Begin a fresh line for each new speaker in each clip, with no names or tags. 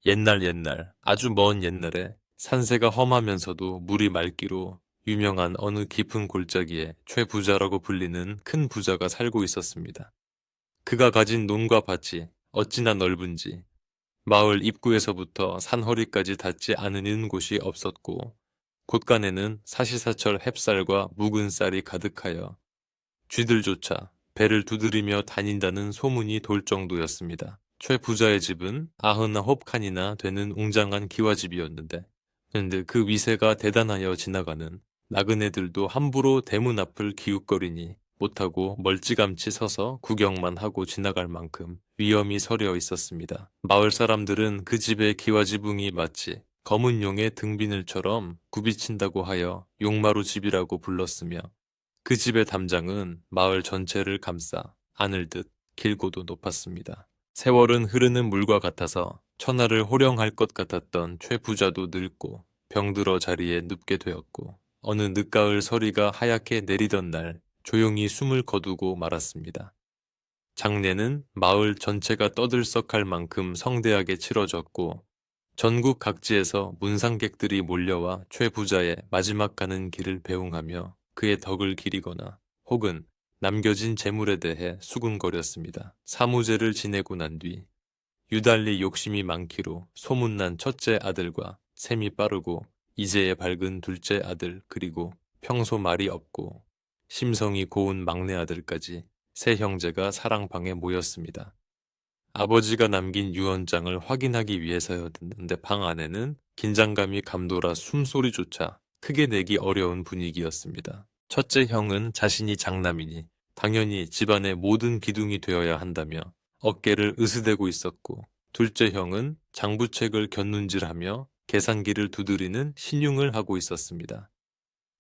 옛날 아주 먼 옛날에 산세가 험하면서도 물이 맑기로 유명한 어느 깊은 골짜기에 최부자라고 불리는 큰 부자가 살고 있었습니다. 그가 가진 논과 밭이 어찌나 넓은지 마을 입구에서부터 산허리까지 닿지 않는 곳이 없었고 곳간에는 사시사철 햅쌀과 묵은 쌀이 가득하여 쥐들조차 배를 두드리며 다닌다는 소문이 돌 정도였습니다. 최 부자의 집은 99칸이나 되는 웅장한 기와집이었는데 그런데 그 위세가 대단하여 지나가는 나그네들도 함부로 대문 앞을 기웃거리니 못하고 멀찌감치 서서 구경만 하고 지나갈 만큼 위험이 서려 있었습니다. 마을 사람들은 그 집의 기와지붕이 마치 검은 용의 등비늘처럼 굽이친다고 하여 용마루 집이라고 불렀으며 그 집의 담장은 마을 전체를 감싸 안을 듯 길고도 높았습니다. 세월은 흐르는 물과 같아서 천하를 호령할 것 같았던 최 부자도 늙고 병들어 자리에 눕게 되었고 어느 늦가을 서리가 하얗게 내리던 날 조용히 숨을 거두고 말았습니다. 장례는 마을 전체가 떠들썩할 만큼 성대하게 치러졌고 전국 각지에서 문상객들이 몰려와 최 부자의 마지막 가는 길을 배웅하며 그의 덕을 기리거나 혹은 남겨진 재물에 대해 수군거렸습니다. 사무제를 지내고 난 뒤 유달리 욕심이 많기로 소문난 첫째 아들과 셈이 빠르고 이제에 밝은 둘째 아들 그리고 평소 말이 없고 심성이 고운 막내 아들까지 세 형제가 사랑방에 모였습니다. 아버지가 남긴 유언장을 확인하기 위해서였는데 방 안에는 긴장감이 감돌아 숨소리조차 크게 내기 어려운 분위기였습니다. 첫째 형은 자신이 장남이니 당연히 집안의 모든 기둥이 되어야 한다며 어깨를 으스대고 있었고 둘째 형은 장부책을 곁눈질하며 계산기를 두드리는 신용을 하고 있었습니다.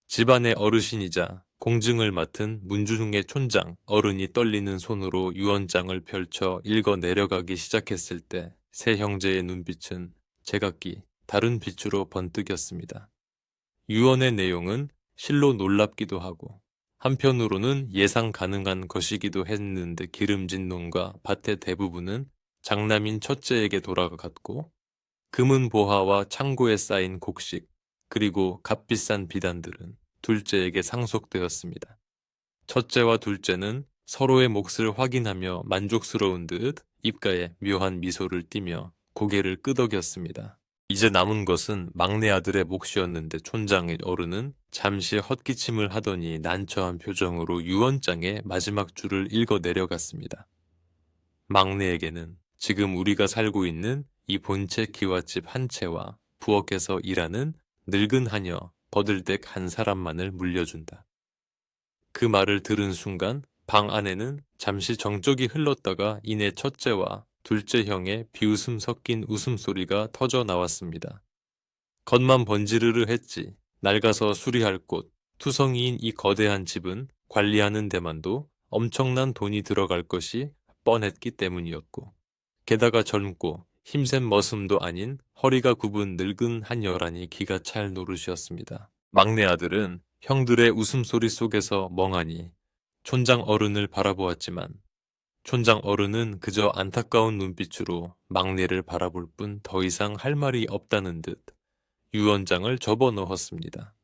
집안의 어르신이자 공증을 맡은 문주중의 촌장 어른이 떨리는 손으로 유언장을 펼쳐 읽어 내려가기 시작했을 때 세 형제의 눈빛은 제각기 다른 빛으로 번뜩였습니다. 유언의 내용은 실로 놀랍기도 하고 한편으로는 예상 가능한 것이기도 했는데 기름진 논과 밭의 대부분은 장남인 첫째에게 돌아갔고 금은 보화와 창고에 쌓인 곡식 그리고 값비싼 비단들은 둘째에게 상속되었습니다. 첫째와 둘째는 서로의 몫을 확인하며 만족스러운 듯 입가에 묘한 미소를 띠며 고개를 끄덕였습니다. 이제 남은 것은 막내 아들의 몫이었는데 촌장의 어른은 잠시 헛기침을 하더니 난처한 표정으로 유언장의 마지막 줄을 읽어 내려갔습니다. 막내에게는 지금 우리가 살고 있는 이 본체 기와집 한 채와 부엌에서 일하는 늙은 하녀 버들댁 한 사람만을 물려준다. 그 말을 들은 순간 방 안에는 잠시 정적이 흘렀다가 이내 첫째와 둘째 형의 비웃음 섞인 웃음소리가 터져 나왔습니다. 겉만 번지르르 했지. 낡아서 수리할 곳, 투성이인 이 거대한 집은 관리하는 데만도 엄청난 돈이 들어갈 것이 뻔했기 때문이었고 게다가 젊고 힘센 머슴도 아닌 허리가 굽은 늙은 한 여란이 기가 찰 노릇이었습니다. 막내 아들은 형들의 웃음소리 속에서 멍하니 촌장 어른을 바라보았지만 촌장 어른은 그저 안타까운 눈빛으로 막내를 바라볼 뿐 더 이상 할 말이 없다는 듯 유언장을 접어넣었습니다.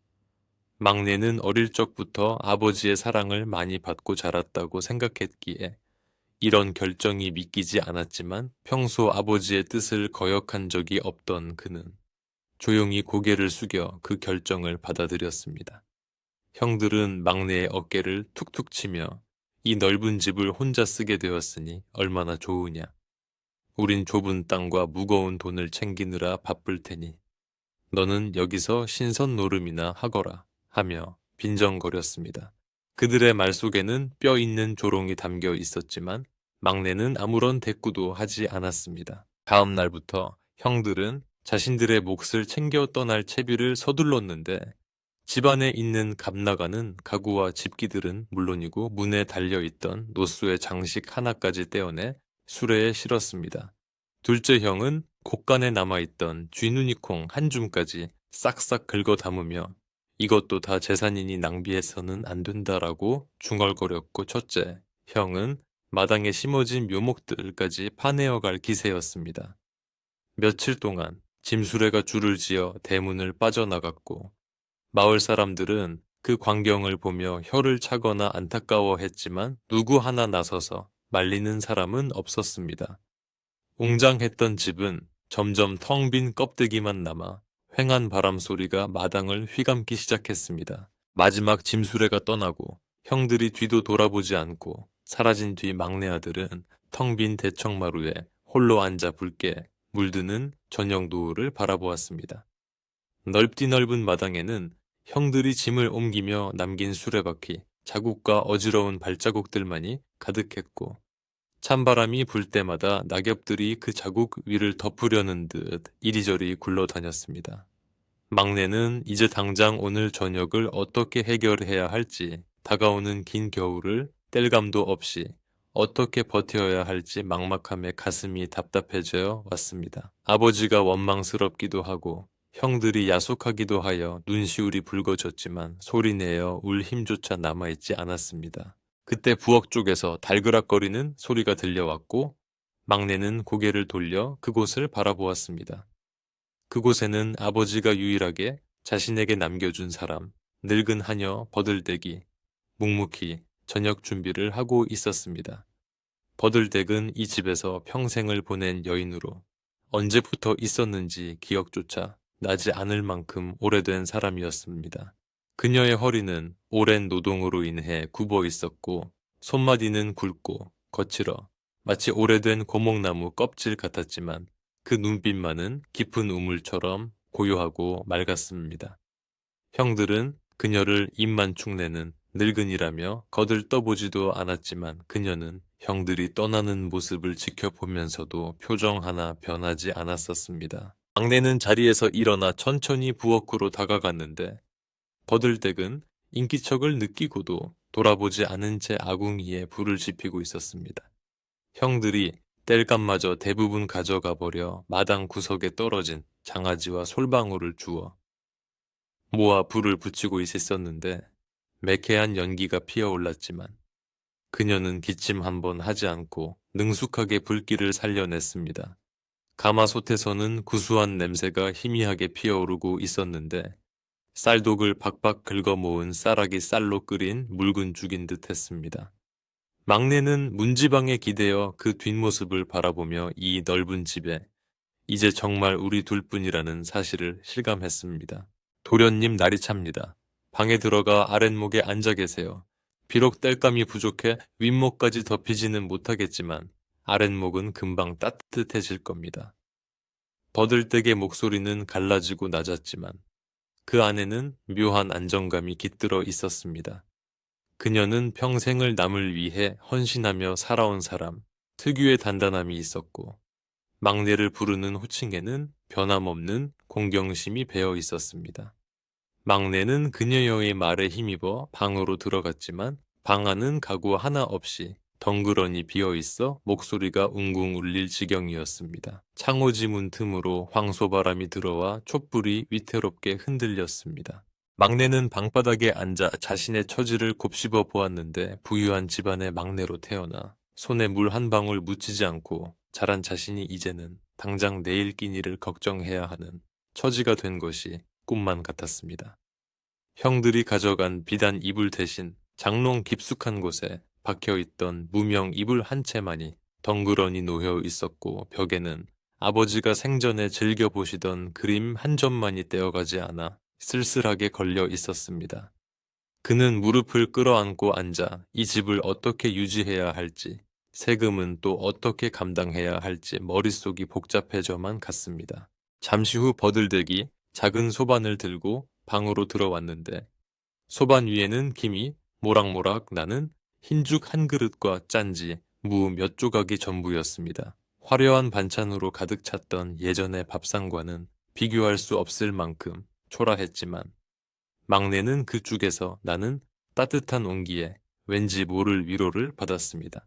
막내는 어릴 적부터 아버지의 사랑을 많이 받고 자랐다고 생각했기에 이런 결정이 믿기지 않았지만 평소 아버지의 뜻을 거역한 적이 없던 그는 조용히 고개를 숙여 그 결정을 받아들였습니다. 형들은 막내의 어깨를 툭툭 치며 이 넓은 집을 혼자 쓰게 되었으니 얼마나 좋으냐. 우린 좁은 땅과 무거운 돈을 챙기느라 바쁠 테니 너는 여기서 신선 노름이나 하거라 하며 빈정거렸습니다. 그들의 말 속에는 뼈 있는 조롱이 담겨 있었지만 막내는 아무런 대꾸도 하지 않았습니다. 다음 날부터 형들은 자신들의 몫을 챙겨 떠날 채비를 서둘렀는데 집안에 있는 값나가는 가구와 집기들은 물론이고 문에 달려있던 노수의 장식 하나까지 떼어내 수레에 실었습니다. 둘째 형은 곳간에 남아있던 쥐누니콩 한 줌까지 싹싹 긁어 담으며 이것도 다 재산이니 낭비해서는 안 된다라고 중얼거렸고 첫째 형은 마당에 심어진 묘목들까지 파내어갈 기세였습니다. 며칠 동안 짐수레가 줄을 지어 대문을 빠져나갔고 마을 사람들은 그 광경을 보며 혀를 차거나 안타까워했지만 누구 하나 나서서 말리는 사람은 없었습니다. 웅장했던 집은 점점 텅 빈 껍데기만 남아 휑한 바람 소리가 마당을 휘감기 시작했습니다. 마지막 짐수레가 떠나고 형들이 뒤도 돌아보지 않고 사라진 뒤 막내 아들은 텅 빈 대청마루에 홀로 앉아 붉게 물드는 저녁 노을을 바라보았습니다. 넓디 넓은 마당에는 형들이 짐을 옮기며 남긴 수레바퀴, 자국과 어지러운 발자국들만이 가득했고 찬바람이 불 때마다 낙엽들이 그 자국 위를 덮으려는 듯 이리저리 굴러다녔습니다. 막내는 이제 당장 오늘 저녁을 어떻게 해결해야 할지, 다가오는 긴 겨울을 뗄감도 없이 어떻게 버텨야 할지 막막함에 가슴이 답답해져 왔습니다. 아버지가 원망스럽기도 하고 형들이 야속하기도 하여 눈시울이 붉어졌지만 소리내어 울 힘조차 남아있지 않았습니다. 그때 부엌 쪽에서 달그락거리는 소리가 들려왔고 막내는 고개를 돌려 그곳을 바라보았습니다. 그곳에는 아버지가 유일하게 자신에게 남겨준 사람, 늙은 하녀 버들댁이 묵묵히 저녁 준비를 하고 있었습니다. 버들댁은 이 집에서 평생을 보낸 여인으로 언제부터 있었는지 기억조차 나지 않을 만큼 오래된 사람이었습니다. 그녀의 허리는 오랜 노동으로 인해 굽어 있었고 손마디는 굵고 거칠어 마치 오래된 고목나무 껍질 같았지만 그 눈빛만은 깊은 우물처럼 고요하고 맑았습니다. 형들은 그녀를 입만 축내는 늙은이라며 거들떠보지도 않았지만 그녀는 형들이 떠나는 모습을 지켜보면서도 표정 하나 변하지 않았었습니다. 막내는 자리에서 일어나 천천히 부엌으로 다가갔는데 버들댁은 인기척을 느끼고도 돌아보지 않은 채 아궁이에 불을 지피고 있었습니다. 형들이 땔감마저 대부분 가져가 버려 마당 구석에 떨어진 장아지와 솔방울을 주워 모아 불을 붙이고 있었는데 매캐한 연기가 피어올랐지만 그녀는 기침 한 번 하지 않고 능숙하게 불길을 살려냈습니다. 가마솥에서는 구수한 냄새가 희미하게 피어오르고 있었는데 쌀독을 박박 긁어 모은 쌀아기 쌀로 끓인 묽은 죽인 듯 했습니다. 막내는 문지방에 기대어 그 뒷모습을 바라보며 이 넓은 집에 이제 정말 우리 둘뿐이라는 사실을 실감했습니다. 도련님 날이 찹니다. 방에 들어가 아랫목에 앉아 계세요. 비록 땔감이 부족해 윗목까지 덮이지는 못하겠지만 아랫목은 금방 따뜻해질 겁니다. 버들댁의 목소리는 갈라지고 낮았지만 그 안에는 묘한 안정감이 깃들어 있었습니다. 그녀는 평생을 남을 위해 헌신하며 살아온 사람, 특유의 단단함이 있었고 막내를 부르는 호칭에는 변함없는 공경심이 배어 있었습니다. 막내는 그녀의 말에 힘입어 방으로 들어갔지만 방 안은 가구 하나 없이 덩그러니 비어있어 목소리가 웅궁 울릴 지경이었습니다. 창호지 문 틈으로 황소바람이 들어와 촛불이 위태롭게 흔들렸습니다. 막내는 방바닥에 앉아 자신의 처지를 곱씹어 보았는데 부유한 집안의 막내로 태어나 손에 물 한 방울 묻히지 않고 자란 자신이 이제는 당장 내일 끼니를 걱정해야 하는 처지가 된 것이 꿈만 같았습니다. 형들이 가져간 비단 이불 대신 장롱 깊숙한 곳에 박혀있던 무명 이불 한 채만이 덩그러니 놓여 있었고 벽에는 아버지가 생전에 즐겨보시던 그림 한 점만이 떼어가지 않아 쓸쓸하게 걸려 있었습니다. 그는 무릎을 끌어안고 앉아 이 집을 어떻게 유지해야 할지, 세금은 또 어떻게 감당해야 할지 머릿속이 복잡해져만 갔습니다. 잠시 후 버들댁이 작은 소반을 들고 방으로 들어왔는데 소반 위에는 김이 모락모락 나는 흰죽 한 그릇과 짠지, 무 몇 조각이 전부였습니다. 화려한 반찬으로 가득 찼던 예전의 밥상과는 비교할 수 없을 만큼 초라했지만 막내는 그 죽에서 나는 따뜻한 온기에 왠지 모를 위로를 받았습니다.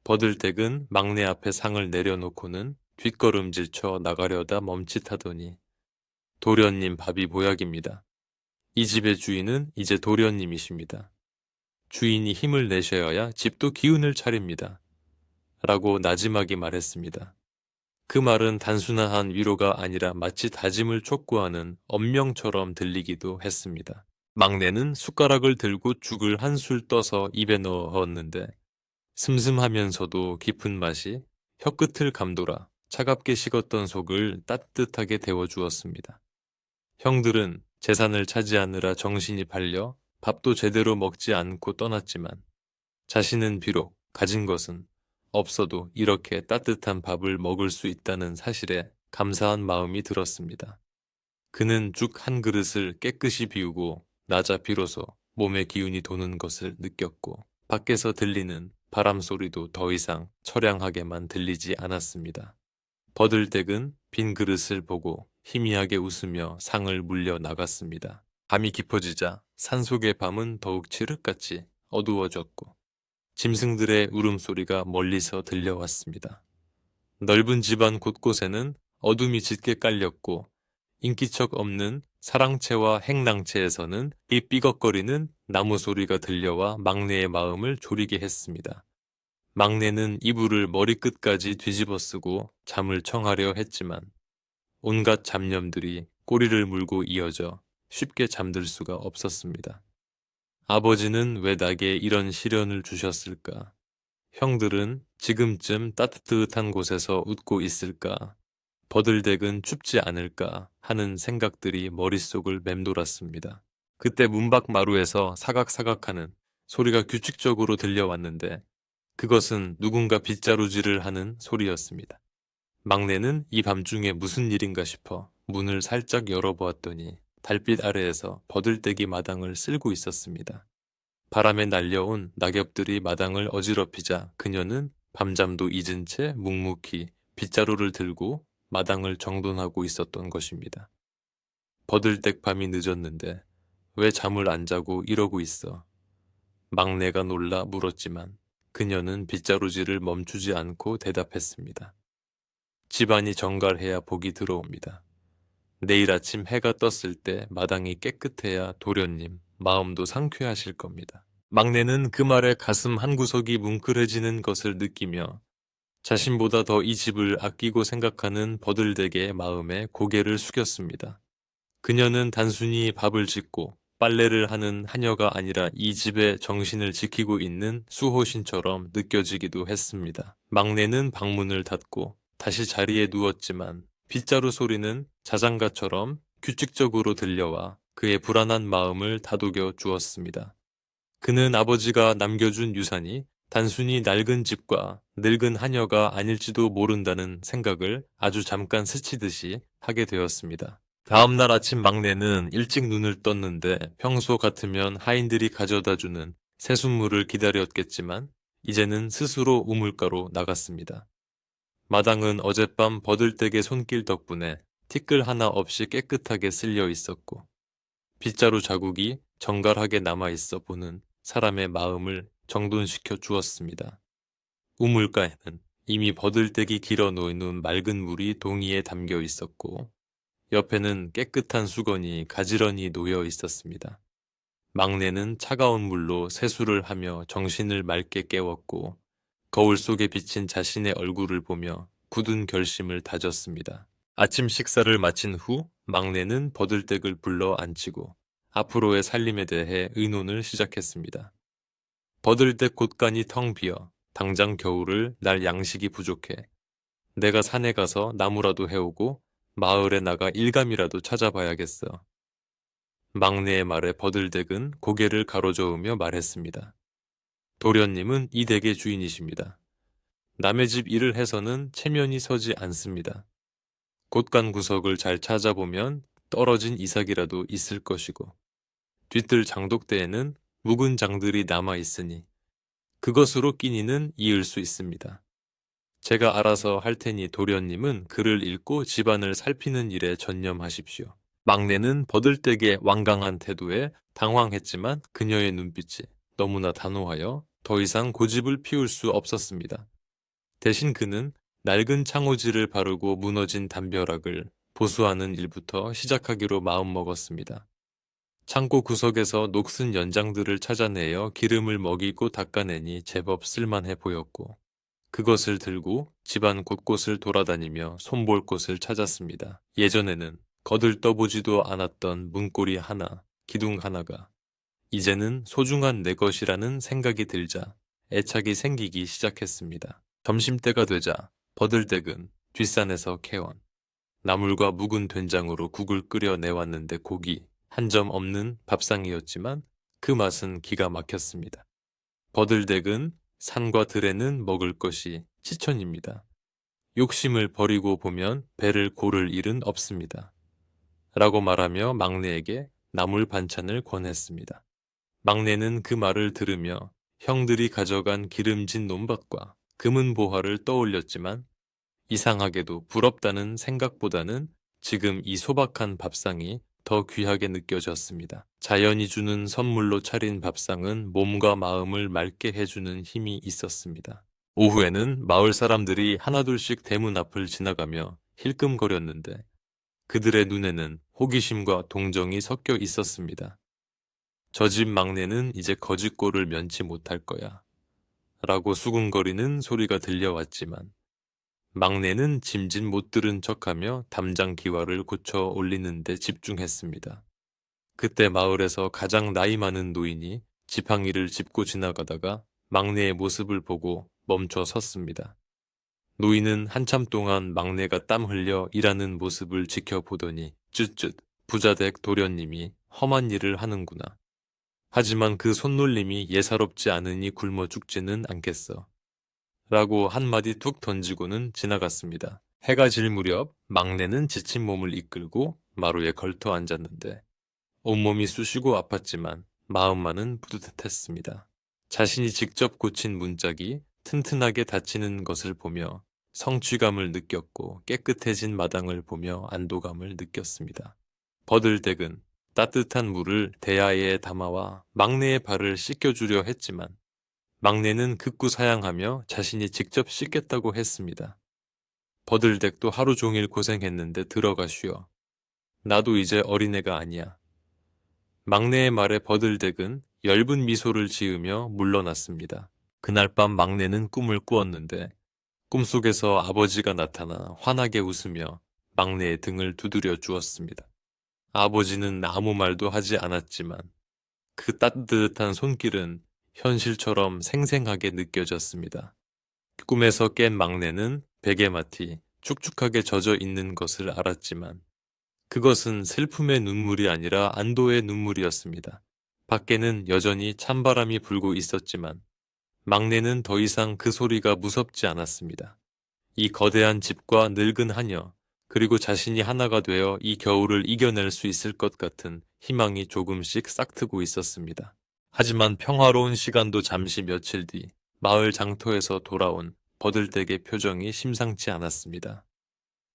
버들댁은 막내 앞에 상을 내려놓고는 뒷걸음질 쳐 나가려다 멈칫하더니 도련님 밥이 보약입니다. 이 집의 주인은 이제 도련님이십니다. 주인이 힘을 내셔야 집도 기운을 차립니다. 라고 나지막이 말했습니다. 그 말은 단순한 위로가 아니라 마치 다짐을 촉구하는 엄명처럼 들리기도 했습니다. 막내는 숟가락을 들고 죽을 한 술 떠서 입에 넣었는데 슴슴하면서도 깊은 맛이 혀끝을 감돌아 차갑게 식었던 속을 따뜻하게 데워주었습니다. 형들은 재산을 차지하느라 정신이 팔려 밥도 제대로 먹지 않고 떠났지만 자신은 비록 가진 것은 없어도 이렇게 따뜻한 밥을 먹을 수 있다는 사실에 감사한 마음이 들었습니다. 그는 죽 한 그릇을 깨끗이 비우고 나자 비로소 몸에 기운이 도는 것을 느꼈고 밖에서 들리는 바람 소리도 더 이상 처량하게만 들리지 않았습니다. 버들댁은 빈 그릇을 보고 희미하게 웃으며 상을 물려 나갔습니다. 밤이 깊어지자 산속의 밤은 더욱 칠흑같이 어두워졌고 짐승들의 울음소리가 멀리서 들려왔습니다. 넓은 집안 곳곳에는 어둠이 짙게 깔렸고 인기척 없는 사랑채와 행랑채에서는 삐삐걱거리는 나무 소리가 들려와 막내의 마음을 졸이게 했습니다. 막내는 이불을 머리끝까지 뒤집어 쓰고 잠을 청하려 했지만 온갖 잡념들이 꼬리를 물고 이어져 쉽게 잠들 수가 없었습니다. 아버지는 왜 나에게 이런 시련을 주셨을까? 형들은 지금쯤 따뜻한 곳에서 웃고 있을까? 버들댁은 춥지 않을까 하는 생각들이 머릿속을 맴돌았습니다. 그때 문밖 마루에서 사각사각하는 소리가 규칙적으로 들려왔는데 그것은 누군가 빗자루질을 하는 소리였습니다. 막내는 이 밤중에 무슨 일인가 싶어 문을 살짝 열어보았더니 달빛 아래에서 버들떼기 마당을 쓸고 있었습니다. 바람에 날려온 낙엽들이 마당을 어지럽히자 그녀는 밤잠도 잊은 채 묵묵히 빗자루를 들고 마당을 정돈하고 있었던 것입니다. 버들댁 밤이 늦었는데 왜 잠을 안 자고 이러고 있어? 막내가 놀라 물었지만 그녀는 빗자루질을 멈추지 않고 대답했습니다. 집안이 정갈해야 복이 들어옵니다. 내일 아침 해가 떴을 때 마당이 깨끗해야 도련님 마음도 상쾌하실 겁니다. 막내는 그 말에 가슴 한구석이 뭉클해지는 것을 느끼며 자신보다 더 이 집을 아끼고 생각하는 버들댁의 마음에 고개를 숙였습니다. 그녀는 단순히 밥을 짓고 빨래를 하는 하녀가 아니라 이 집의 정신을 지키고 있는 수호신처럼 느껴지기도 했습니다. 막내는 방문을 닫고 다시 자리에 누웠지만 빗자루 소리는 자장가처럼 규칙적으로 들려와 그의 불안한 마음을 다독여 주었습니다. 그는 아버지가 남겨준 유산이 단순히 낡은 집과 늙은 하녀가 아닐지도 모른다는 생각을 아주 잠깐 스치듯이 하게 되었습니다. 다음 날 아침 막내는 일찍 눈을 떴는데 평소 같으면 하인들이 가져다주는 새순물을 기다렸겠지만 이제는 스스로 우물가로 나갔습니다. 마당은 어젯밤 버들댁의 손길 덕분에 티끌 하나 없이 깨끗하게 쓸려 있었고 빗자루 자국이 정갈하게 남아있어 보는 사람의 마음을 정돈시켜 주었습니다. 우물가에는 이미 버들떼기 길어 놓이는 맑은 물이 동이에 담겨 있었고 옆에는 깨끗한 수건이 가지런히 놓여 있었습니다. 막내는 차가운 물로 세수를 하며 정신을 맑게 깨웠고 거울 속에 비친 자신의 얼굴을 보며 굳은 결심을 다졌습니다. 아침 식사를 마친 후 막내는 버들댁을 불러 앉히고 앞으로의 살림에 대해 의논을 시작했습니다. 버들댁 곳간이 텅 비어 당장 겨울을 날 양식이 부족해. 내가 산에 가서 나무라도 해오고 마을에 나가 일감이라도 찾아봐야겠어. 막내의 말에 버들댁은 고개를 가로저으며 말했습니다. 도련님은 이 댁의 주인이십니다. 남의 집 일을 해서는 체면이 서지 않습니다. 곳간 구석을 잘 찾아보면 떨어진 이삭이라도 있을 것이고 뒤뜰 장독대에는 묵은 장들이 남아 있으니 그것으로 끼니는 이을 수 있습니다. 제가 알아서 할 테니 도련님은 글을 읽고 집안을 살피는 일에 전념하십시오. 막내는 버들댁의 완강한 태도에 당황했지만 그녀의 눈빛이 너무나 단호하여 더 이상 고집을 피울 수 없었습니다. 대신 그는 낡은 창호지를 바르고 무너진 담벼락을 보수하는 일부터 시작하기로 마음먹었습니다. 창고 구석에서 녹슨 연장들을 찾아내어 기름을 먹이고 닦아내니 제법 쓸만해 보였고 그것을 들고 집안 곳곳을 돌아다니며 손볼 곳을 찾았습니다. 예전에는 거들떠보지도 않았던 문고리 하나, 기둥 하나가 이제는 소중한 내 것이라는 생각이 들자 애착이 생기기 시작했습니다. 점심때가 되자 버들댁은 뒷산에서 캐온 나물과 묵은 된장으로 국을 끓여 내왔는데 고기 한 점 없는 밥상이었지만 그 맛은 기가 막혔습니다. 버들댁은 산과 들에는 먹을 것이 지천입니다. 욕심을 버리고 보면 배를 고를 일은 없습니다. 라고 말하며 막내에게 나물 반찬을 권했습니다. 막내는 그 말을 들으며 형들이 가져간 기름진 논밭과 금은 보화를 떠올렸지만 이상하게도 부럽다는 생각보다는 지금 이 소박한 밥상이 더 귀하게 느껴졌습니다. 자연이 주는 선물로 차린 밥상은 몸과 마음을 맑게 해주는 힘이 있었습니다. 오후에는 마을 사람들이 하나둘씩 대문 앞을 지나가며 힐끔거렸는데 그들의 눈에는 호기심과 동정이 섞여 있었습니다. 저 집 막내는 이제 거짓골을 면치 못할 거야. 라고 수군거리는 소리가 들려왔지만 막내는 짐짓 못 들은 척하며 담장 기와를 고쳐 올리는 데 집중했습니다. 그때 마을에서 가장 나이 많은 노인이 지팡이를 짚고 지나가다가 막내의 모습을 보고 멈춰 섰습니다. 노인은 한참 동안 막내가 땀 흘려 일하는 모습을 지켜보더니 쯧쯧 부자댁 도련님이 험한 일을 하는구나. 하지만 그 손놀림이 예사롭지 않으니 굶어 죽지는 않겠어. 라고 한마디 툭 던지고는 지나갔습니다. 해가 질 무렵 막내는 지친 몸을 이끌고 마루에 걸터 앉았는데 온몸이 쑤시고 아팠지만 마음만은 뿌듯했습니다. 자신이 직접 고친 문짝이 튼튼하게 닫히는 것을 보며 성취감을 느꼈고 깨끗해진 마당을 보며 안도감을 느꼈습니다. 버들댁은 따뜻한 물을 대야에 담아와 막내의 발을 씻겨주려 했지만 막내는 극구 사양하며 자신이 직접 씻겠다고 했습니다. 버들댁도 하루 종일 고생했는데 들어가 쉬어. 나도 이제 어린애가 아니야. 막내의 말에 버들댁은 엷은 미소를 지으며 물러났습니다. 그날 밤 막내는 꿈을 꾸었는데 꿈속에서 아버지가 나타나 환하게 웃으며 막내의 등을 두드려 주었습니다. 아버지는 아무 말도 하지 않았지만 그 따뜻한 손길은 현실처럼 생생하게 느껴졌습니다. 꿈에서 깬 막내는 베개맡이 축축하게 젖어 있는 것을 알았지만 그것은 슬픔의 눈물이 아니라 안도의 눈물이었습니다. 밖에는 여전히 찬바람이 불고 있었지만 막내는 더 이상 그 소리가 무섭지 않았습니다. 이 거대한 집과 늙은 하녀, 그리고 자신이 하나가 되어 이 겨울을 이겨낼 수 있을 것 같은 희망이 조금씩 싹트고 있었습니다. 하지만 평화로운 시간도 잠시 며칠 뒤 마을 장터에서 돌아온 버들댁의 표정이 심상치 않았습니다.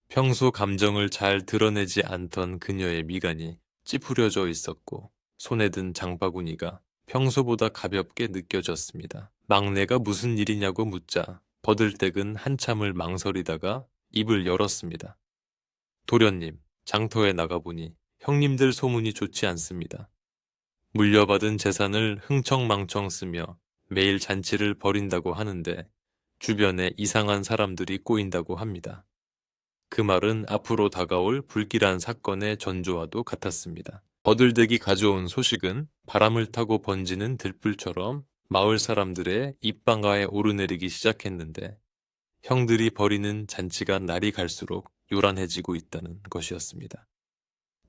평소 감정을 잘 드러내지 않던 그녀의 미간이 찌푸려져 있었고 손에 든 장바구니가 평소보다 가볍게 느껴졌습니다. 막내가 무슨 일이냐고 묻자 버들댁은 한참을 망설이다가 입을 열었습니다. 도련님, 장터에 나가보니 형님들 소문이 좋지 않습니다. 물려받은 재산을 흥청망청 쓰며 매일 잔치를 벌인다고 하는데 주변에 이상한 사람들이 꼬인다고 합니다. 그 말은 앞으로 다가올 불길한 사건의 전조와도 같았습니다. 버들댁이 가져온 소식은 바람을 타고 번지는 들불처럼 마을 사람들의 입방아에 오르내리기 시작했는데 형들이 벌이는 잔치가 날이 갈수록 요란해지고 있다는 것이었습니다.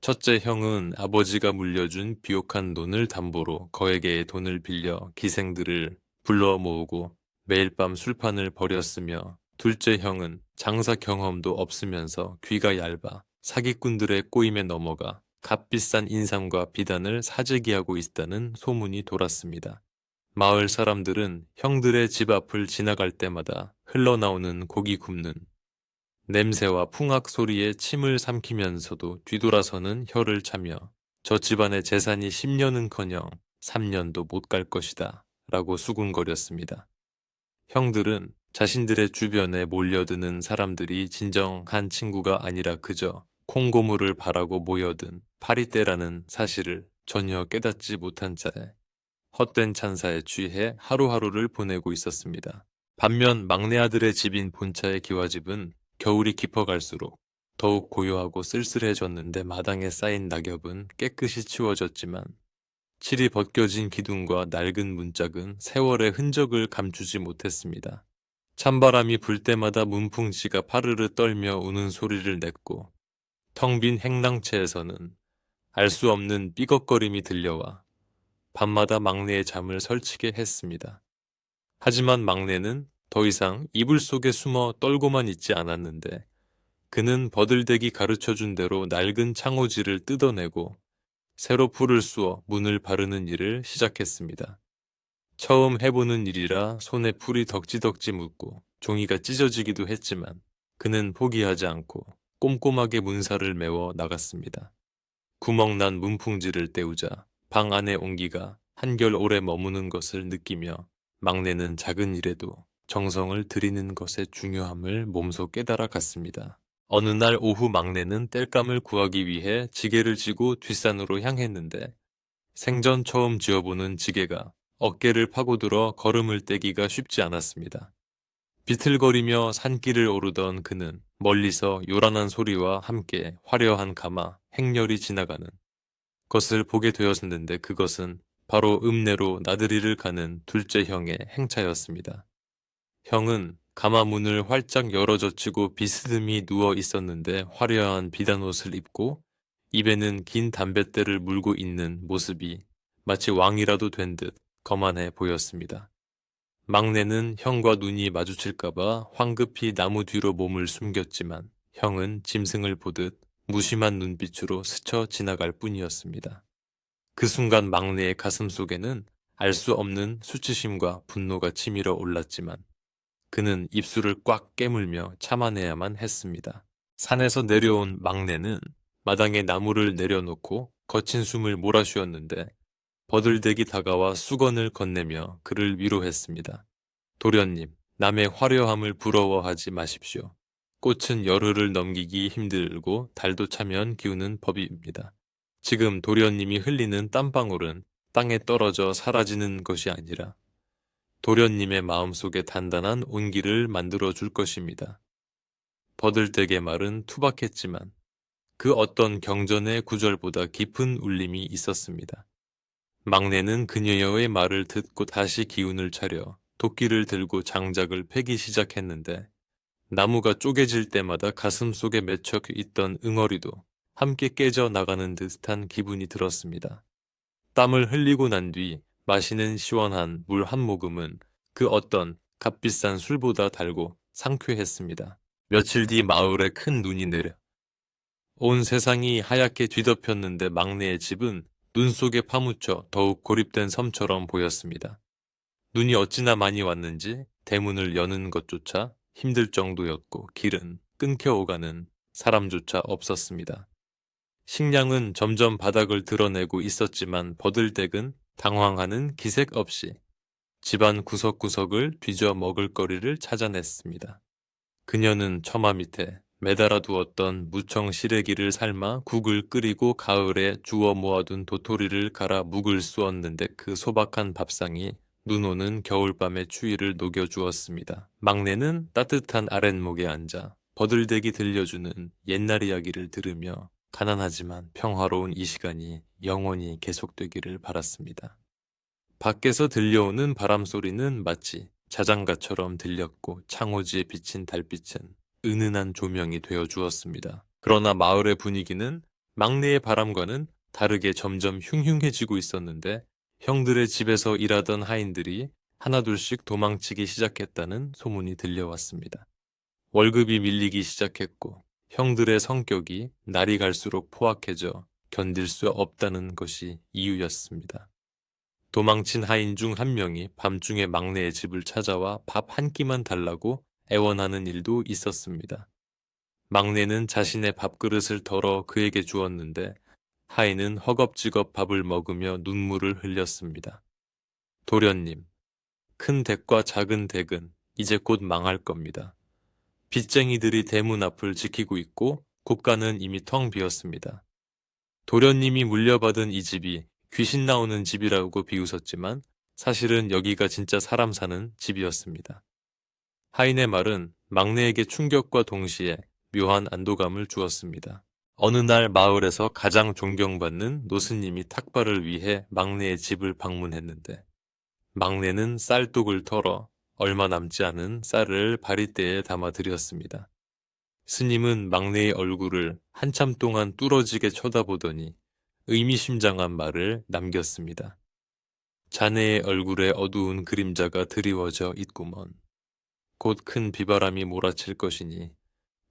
첫째 형은 아버지가 물려준 비옥한 논을 담보로 거액의 돈을 빌려 기생들을 불러 모으고 매일 밤 술판을 벌였으며 둘째 형은 장사 경험도 없으면서 귀가 얇아 사기꾼들의 꼬임에 넘어가 값비싼 인삼과 비단을 사재기하고 있다는 소문이 돌았습니다. 마을 사람들은 형들의 집 앞을 지나갈 때마다 흘러나오는 고기 굽는 냄새와 풍악 소리에 침을 삼키면서도 뒤돌아서는 혀를 차며 저 집안의 재산이 10년은커녕 3년도 못 갈 것이다 라고 수군거렸습니다. 형들은 자신들의 주변에 몰려드는 사람들이 진정한 친구가 아니라 그저 콩고물을 바라고 모여든 파리떼라는 사실을 전혀 깨닫지 못한 채 헛된 찬사에 취해 하루하루를 보내고 있었습니다. 반면 막내 아들의 집인 본차의 기와집은 겨울이 깊어갈수록 더욱 고요하고 쓸쓸해졌는데 마당에 쌓인 낙엽은 깨끗이 치워졌지만 칠이 벗겨진 기둥과 낡은 문짝은 세월의 흔적을 감추지 못했습니다. 찬바람이 불 때마다 문풍지가 파르르 떨며 우는 소리를 냈고 텅 빈 행랑채에서는 알 수 없는 삐걱거림이 들려와 밤마다 막내의 잠을 설치게 했습니다. 하지만 막내는 더 이상 이불 속에 숨어 떨고만 있지 않았는데 그는 버들댁이 가르쳐준 대로 낡은 창호지를 뜯어내고 새로 풀을 쑤어 문을 바르는 일을 시작했습니다. 처음 해보는 일이라 손에 풀이 덕지덕지 묻고 종이가 찢어지기도 했지만 그는 포기하지 않고 꼼꼼하게 문살을 메워 나갔습니다. 구멍난 문풍지를 때우자 방 안의 온기가 한결 오래 머무는 것을 느끼며 막내는 작은 일에도 정성을 들이는 것의 중요함을 몸소 깨달아 갔습니다. 어느 날 오후 막내는 땔감을 구하기 위해 지게를 지고 뒷산으로 향했는데 생전 처음 쥐어보는 지게가 어깨를 파고들어 걸음을 떼기가 쉽지 않았습니다. 비틀거리며 산길을 오르던 그는 멀리서 요란한 소리와 함께 화려한 가마, 행렬이 지나가는 것을 보게 되었는데 그것은 바로 읍내로 나들이를 가는 둘째 형의 행차였습니다. 형은 가마 문을 활짝 열어 젖히고 비스듬히 누워 있었는데 화려한 비단옷을 입고 입에는 긴 담뱃대를 물고 있는 모습이 마치 왕이라도 된 듯 거만해 보였습니다. 막내는 형과 눈이 마주칠까봐 황급히 나무 뒤로 몸을 숨겼지만 형은 짐승을 보듯 무심한 눈빛으로 스쳐 지나갈 뿐이었습니다. 그 순간 막내의 가슴 속에는 알 수 없는 수치심과 분노가 치밀어 올랐지만 그는 입술을 꽉 깨물며 참아내야만 했습니다. 산에서 내려온 막내는 마당에 나무를 내려놓고 거친 숨을 몰아쉬었는데 버들댁이 다가와 수건을 건네며 그를 위로했습니다. 도련님, 남의 화려함을 부러워하지 마십시오. 꽃은 열흘을 넘기기 힘들고 달도 차면 기우는 법입니다. 지금 도련님이 흘리는 땀방울은 땅에 떨어져 사라지는 것이 아니라 도련님의 마음속에 단단한 온기를 만들어 줄 것입니다. 버들댁의 말은 투박했지만 그 어떤 경전의 구절보다 깊은 울림이 있었습니다. 막내는 그녀의 말을 듣고 다시 기운을 차려 도끼를 들고 장작을 패기 시작했는데 나무가 쪼개질 때마다 가슴 속에 맺혀 있던 응어리도 함께 깨져 나가는 듯한 기분이 들었습니다. 땀을 흘리고 난 뒤 마시는 시원한 물 한 모금은 그 어떤 값비싼 술보다 달고 상쾌했습니다. 며칠 뒤 마을에 큰 눈이 내려 온 세상이 하얗게 뒤덮였는데 막내의 집은 눈 속에 파묻혀 더욱 고립된 섬처럼 보였습니다. 눈이 어찌나 많이 왔는지 대문을 여는 것조차 힘들 정도였고 길은 끊겨 오가는 사람조차 없었습니다. 식량은 점점 바닥을 드러내고 있었지만 버들댁은 당황하는 기색 없이 집안 구석구석을 뒤져 먹을거리를 찾아냈습니다. 그녀는 처마 밑에 매달아 두었던 무청 시래기를 삶아 국을 끓이고 가을에 주워 모아둔 도토리를 갈아 묵을 쑤었는데 그 소박한 밥상이 눈 오는 겨울밤의 추위를 녹여주었습니다. 막내는 따뜻한 아랫목에 앉아 버들댁이 들려주는 옛날 이야기를 들으며 가난하지만 평화로운 이 시간이 영원히 계속되기를 바랐습니다. 밖에서 들려오는 바람 소리는 마치 자장가처럼 들렸고 창호지에 비친 달빛은 은은한 조명이 되어 주었습니다. 그러나 마을의 분위기는 막내의 바람과는 다르게 점점 흉흉해지고 있었는데 형들의 집에서 일하던 하인들이 하나둘씩 도망치기 시작했다는 소문이 들려왔습니다. 월급이 밀리기 시작했고 형들의 성격이 날이 갈수록 포악해져 견딜 수 없다는 것이 이유였습니다. 도망친 하인 중 한 명이 밤중에 막내의 집을 찾아와 밥 한 끼만 달라고 애원하는 일도 있었습니다. 막내는 자신의 밥그릇을 덜어 그에게 주었는데 하인은 허겁지겁 밥을 먹으며 눈물을 흘렸습니다. 도련님, 큰 댁과 작은 댁은 이제 곧 망할 겁니다. 빚쟁이들이 대문 앞을 지키고 있고 곳간은 이미 텅 비었습니다. 도련님이 물려받은 이 집이 귀신 나오는 집이라고 비웃었지만 사실은 여기가 진짜 사람 사는 집이었습니다. 하인의 말은 막내에게 충격과 동시에 묘한 안도감을 주었습니다. 어느 날 마을에서 가장 존경받는 노스님이 탁발을 위해 막내의 집을 방문했는데 막내는 쌀독을 털어 얼마 남지 않은 쌀을 바리대에 담아 드렸습니다. 스님은 막내의 얼굴을 한참 동안 뚫어지게 쳐다보더니 의미심장한 말을 남겼습니다. 자네의 얼굴에 어두운 그림자가 드리워져 있구먼. 곧 큰 비바람이 몰아칠 것이니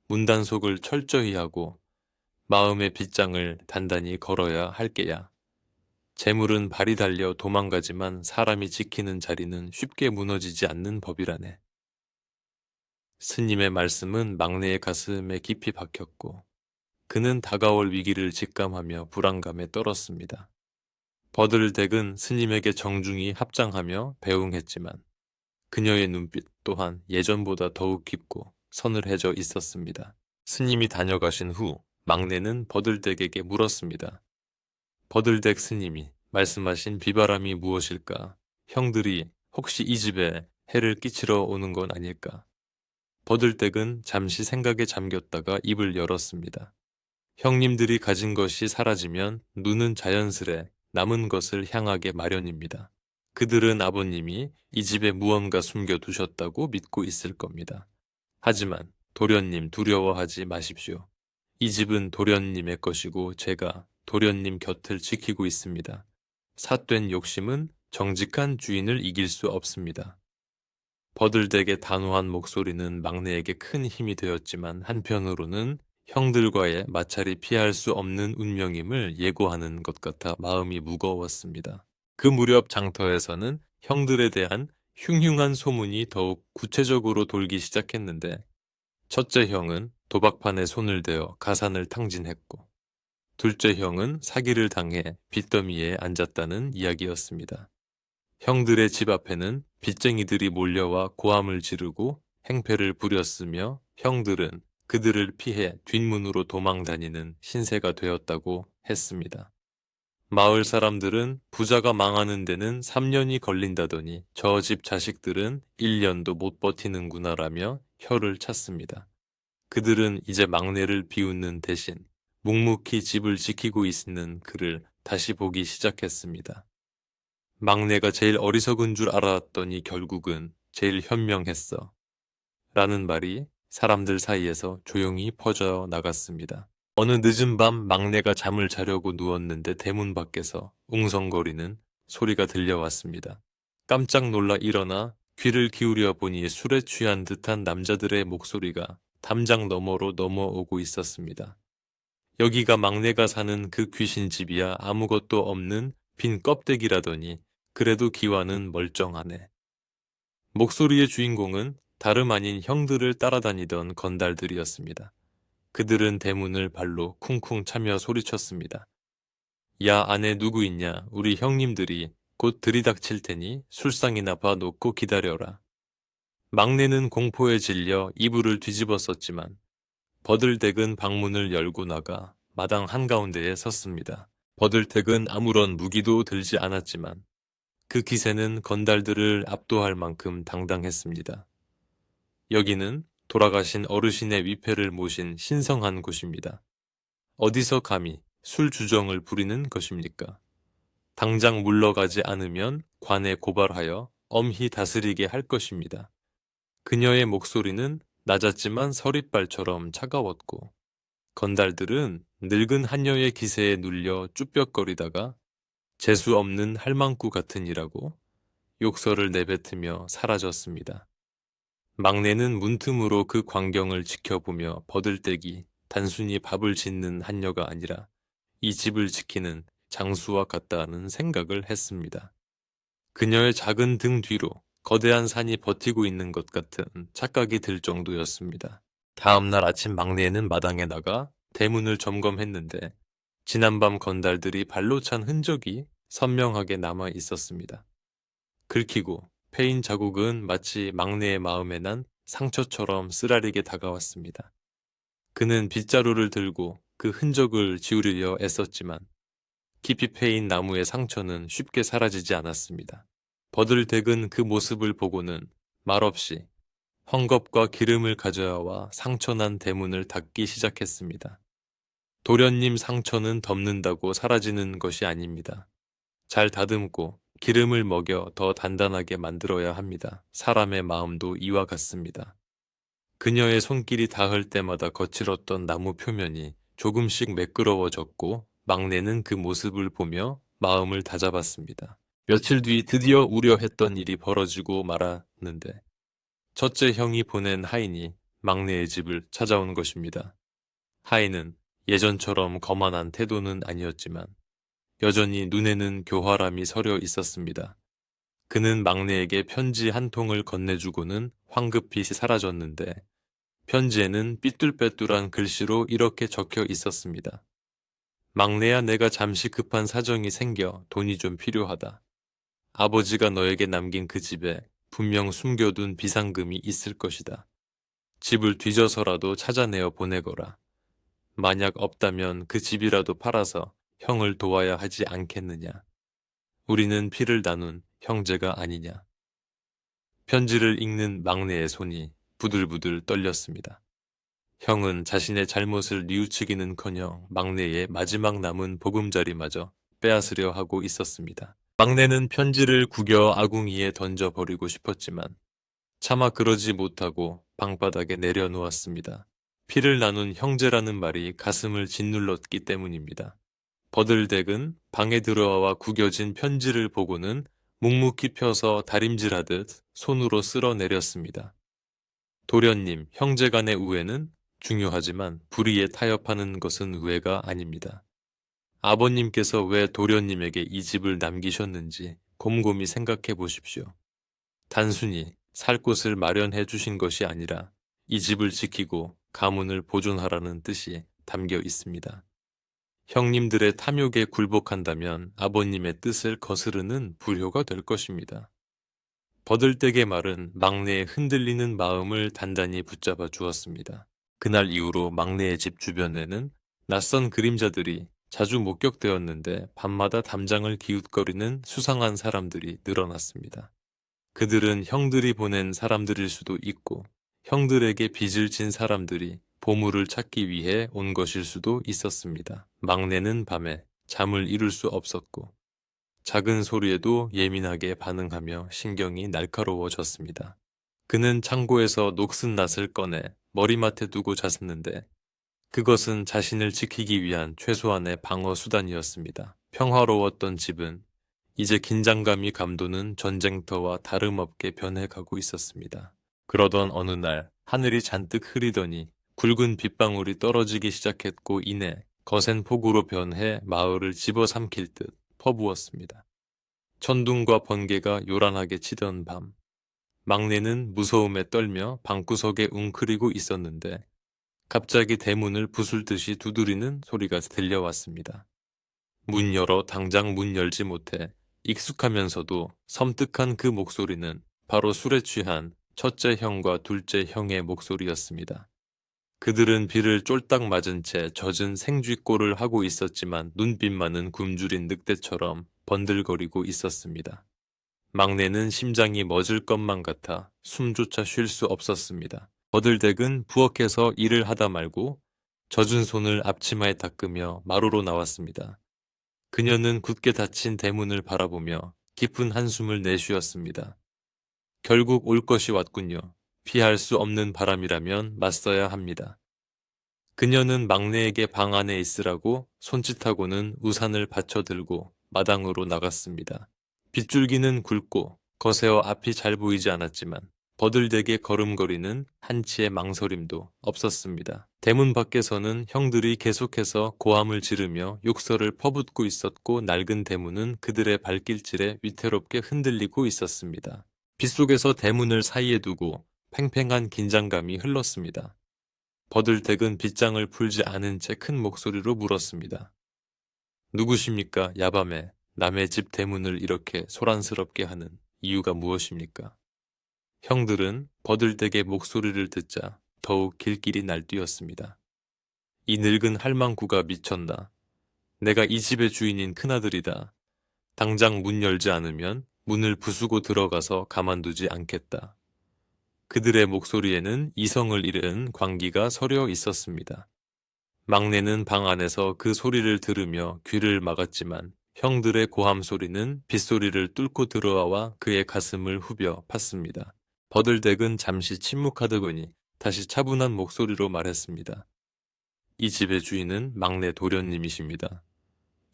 문단속을 철저히 하고 마음의 빗장을 단단히 걸어야 할게야. 재물은 발이 달려 도망가지만 사람이 지키는 자리는 쉽게 무너지지 않는 법이라네. 스님의 말씀은 막내의 가슴에 깊이 박혔고 그는 다가올 위기를 직감하며 불안감에 떨었습니다. 버들덱은 스님에게 정중히 합장하며 배웅했지만 그녀의 눈빛 또한 예전보다 더욱 깊고 서늘해져 있었습니다. 스님이 다녀가신 후 막내는 버들덱에게 물었습니다. 버들덱 스님이 말씀하신 비바람이 무엇일까? 형들이 혹시 이 집에 해를 끼치러 오는 건 아닐까? 버들덱은 잠시 생각에 잠겼다가 입을 열었습니다. 형님들이 가진 것이 사라지면 눈은 자연스레 남은 것을 향하게 마련입니다. 그들은 아버님이 이 집에 무언가 숨겨두셨다고 믿고 있을 겁니다. 하지만 도련님 두려워하지 마십시오. 이 집은 도련님의 것이고 제가 도련님 곁을 지키고 있습니다. 삿된 욕심은 정직한 주인을 이길 수 없습니다. 버들덱의 단호한 목소리는 막내에게 큰 힘이 되었지만 한편으로는 형들과의 마찰이 피할 수 없는 운명임을 예고하는 것 같아 마음이 무거웠습니다. 그 무렵 장터에서는 형들에 대한 흉흉한 소문이 더욱 구체적으로 돌기 시작했는데 첫째 형은 도박판에 손을 대어 가산을 탕진했고 둘째 형은 사기를 당해 빚더미에 앉았다는 이야기였습니다. 형들의 집 앞에는 빚쟁이들이 몰려와 고함을 지르고 행패를 부렸으며 형들은 그들을 피해 뒷문으로 도망 다니는 신세가 되었다고 했습니다. 마을 사람들은 부자가 망하는 데는 3년이 걸린다더니 저 집 자식들은 1년도 못 버티는구나라며 혀를 찼습니다. 그들은 이제 막내를 비웃는 대신 묵묵히 집을 지키고 있는 그를 다시 보기 시작했습니다. 막내가 제일 어리석은 줄 알았더니 결국은 제일 현명했어. 라는 말이 사람들 사이에서 조용히 퍼져 나갔습니다. 어느 늦은 밤 막내가 잠을 자려고 누웠는데 대문 밖에서 웅성거리는 소리가 들려왔습니다. 깜짝 놀라 일어나 귀를 기울여 보니 술에 취한 듯한 남자들의 목소리가 담장 너머로 넘어오고 있었습니다. 여기가 막내가 사는 그 귀신집이야 아무것도 없는 빈 껍데기라더니 그래도 기와는 멀쩡하네. 목소리의 주인공은 다름 아닌 형들을 따라다니던 건달들이었습니다. 그들은 대문을 발로 쿵쿵 차며 소리쳤습니다. 야, 안에 누구 있냐? 우리 형님들이 곧 들이닥칠 테니 술상이나 봐놓고 기다려라. 막내는 공포에 질려 이불을 뒤집었었지만 버들덱은 방문을 열고 나가 마당 한가운데에 섰습니다. 버들덱은 아무런 무기도 들지 않았지만 그 기세는 건달들을 압도할 만큼 당당했습니다. 여기는 돌아가신 어르신의 위패를 모신 신성한 곳입니다. 어디서 감히 술 주정을 부리는 것입니까? 당장 물러가지 않으면 관에 고발하여 엄히 다스리게 할 것입니다. 그녀의 목소리는 낮았지만 서릿발처럼 차가웠고 건달들은 늙은 한여의 기세에 눌려 쭈뼛거리다가 재수 없는 할망구 같으니라고 욕설을 내뱉으며 사라졌습니다. 막내는 문틈으로 그 광경을 지켜보며 버들떼기 단순히 밥을 짓는 한여가 아니라 이 집을 지키는 장수와 같다는 생각을 했습니다. 그녀의 작은 등 뒤로 거대한 산이 버티고 있는 것 같은 착각이 들 정도였습니다. 다음 날 아침 막내는 마당에 나가 대문을 점검했는데 지난밤 건달들이 발로 찬 흔적이 선명하게 남아 있었습니다. 긁히고 패인 자국은 마치 막내의 마음에 난 상처처럼 쓰라리게 다가왔습니다. 그는 빗자루를 들고 그 흔적을 지우려려 애썼지만 깊이 패인 나무의 상처는 쉽게 사라지지 않았습니다. 버들덱은 그 모습을 보고는 말없이 헝겊과 기름을 가져와 상처난 대문을 닦기 시작했습니다. 도련님, 상처는 덮는다고 사라지는 것이 아닙니다. 잘 다듬고 기름을 먹여 더 단단하게 만들어야 합니다. 사람의 마음도 이와 같습니다. 그녀의 손길이 닿을 때마다 거칠었던 나무 표면이 조금씩 매끄러워졌고 막내는 그 모습을 보며 마음을 다잡았습니다. 며칠 뒤 드디어 우려했던 일이 벌어지고 말았는데 첫째 형이 보낸 하인이 막내의 집을 찾아온 것입니다. 하인은 예전처럼 거만한 태도는 아니었지만 여전히 눈에는 교활함이 서려 있었습니다. 그는 막내에게 편지 한 통을 건네주고는 황급히 사라졌는데 편지에는 삐뚤빼뚤한 글씨로 이렇게 적혀 있었습니다. 막내야, 내가 잠시 급한 사정이 생겨 돈이 좀 필요하다. 아버지가 너에게 남긴 그 집에 분명 숨겨둔 비상금이 있을 것이다. 집을 뒤져서라도 찾아내어 보내거라. 만약 없다면 그 집이라도 팔아서 형을 도와야 하지 않겠느냐. 우리는 피를 나눈 형제가 아니냐. 편지를 읽는 막내의 손이 부들부들 떨렸습니다. 형은 자신의 잘못을 뉘우치기는커녕 막내의 마지막 남은 보금자리마저 빼앗으려 하고 있었습니다. 막내는 편지를 구겨 아궁이에 던져버리고 싶었지만 차마 그러지 못하고 방바닥에 내려놓았습니다. 피를 나눈 형제라는 말이 가슴을 짓눌렀기 때문입니다. 버들댁은 방에 들어와 구겨진 편지를 보고는 묵묵히 펴서 다림질하듯 손으로 쓸어내렸습니다. 도련님, 형제 간의 우애는 중요하지만 불의에 타협하는 것은 우애가 아닙니다. 아버님께서 왜 도련님에게 이 집을 남기셨는지 곰곰이 생각해 보십시오. 단순히 살 곳을 마련해 주신 것이 아니라 이 집을 지키고 가문을 보존하라는 뜻이 담겨 있습니다. 형님들의 탐욕에 굴복한다면 아버님의 뜻을 거스르는 불효가 될 것입니다. 버들댁의 말은 막내의 흔들리는 마음을 단단히 붙잡아 주었습니다. 그날 이후로 막내의 집 주변에는 낯선 그림자들이 자주 목격되었는데 밤마다 담장을 기웃거리는 수상한 사람들이 늘어났습니다. 그들은 형들이 보낸 사람들일 수도 있고 형들에게 빚을 진 사람들이 보물을 찾기 위해 온 것일 수도 있었습니다. 막내는 밤에 잠을 이룰 수 없었고 작은 소리에도 예민하게 반응하며 신경이 날카로워졌습니다. 그는 창고에서 녹슨 낫을 꺼내 머리맡에 두고 잤는데 그것은 자신을 지키기 위한 최소한의 방어 수단이었습니다. 평화로웠던 집은 이제 긴장감이 감도는 전쟁터와 다름없게 변해가고 있었습니다. 그러던 어느 날 하늘이 잔뜩 흐리더니 굵은 빗방울이 떨어지기 시작했고 이내 거센 폭우로 변해 마을을 집어삼킬 듯 퍼부었습니다. 천둥과 번개가 요란하게 치던 밤, 막내는 무서움에 떨며 방구석에 웅크리고 있었는데 갑자기 대문을 부술듯이 두드리는 소리가 들려왔습니다. 문 열어. 당장 문 열지 못해 익숙하면서도 섬뜩한 그 목소리는 바로 술에 취한 첫째 형과 둘째 형의 목소리였습니다. 그들은 비를 쫄딱 맞은 채 젖은 생쥐꼴을 하고 있었지만 눈빛만은 굶주린 늑대처럼 번들거리고 있었습니다. 막내는 심장이 멎을 것만 같아 숨조차 쉴 수 없었습니다. 버들댁은 부엌에서 일을 하다 말고 젖은 손을 앞치마에 닦으며 마루로 나왔습니다. 그녀는 굳게 닫힌 대문을 바라보며 깊은 한숨을 내쉬었습니다. 결국 올 것이 왔군요. 피할 수 없는 바람이라면 맞서야 합니다. 그녀는 막내에게 방 안에 있으라고 손짓하고는 우산을 받쳐들고 마당으로 나갔습니다. 빗줄기는 굵고 거세어 앞이 잘 보이지 않았지만 버들대게 걸음거리는 한치의 망설임도 없었습니다. 대문 밖에서는 형들이 계속해서 고함을 지르며 욕설을 퍼붓고 있었고 낡은 대문은 그들의 발길질에 위태롭게 흔들리고 있었습니다. 빗속에서 대문을 사이에 두고 팽팽한 긴장감이 흘렀습니다. 버들댁은 빗장을 풀지 않은 채 큰 목소리로 물었습니다. 누구십니까? 야밤에 남의 집 대문을 이렇게 소란스럽게 하는 이유가 무엇입니까? 형들은 버들댁의 목소리를 듣자 더욱 길길이 날뛰었습니다. 이 늙은 할망구가 미쳤나? 내가 이 집의 주인인 큰아들이다. 당장 문 열지 않으면 문을 부수고 들어가서 가만두지 않겠다. 그들의 목소리에는 이성을 잃은 광기가 서려 있었습니다. 막내는 방 안에서 그 소리를 들으며 귀를 막았지만 형들의 고함 소리는 빗소리를 뚫고 들어와 그의 가슴을 후벼 팠습니다. 버들댁은 잠시 침묵하더니 다시 차분한 목소리로 말했습니다. 이 집의 주인은 막내 도련님이십니다.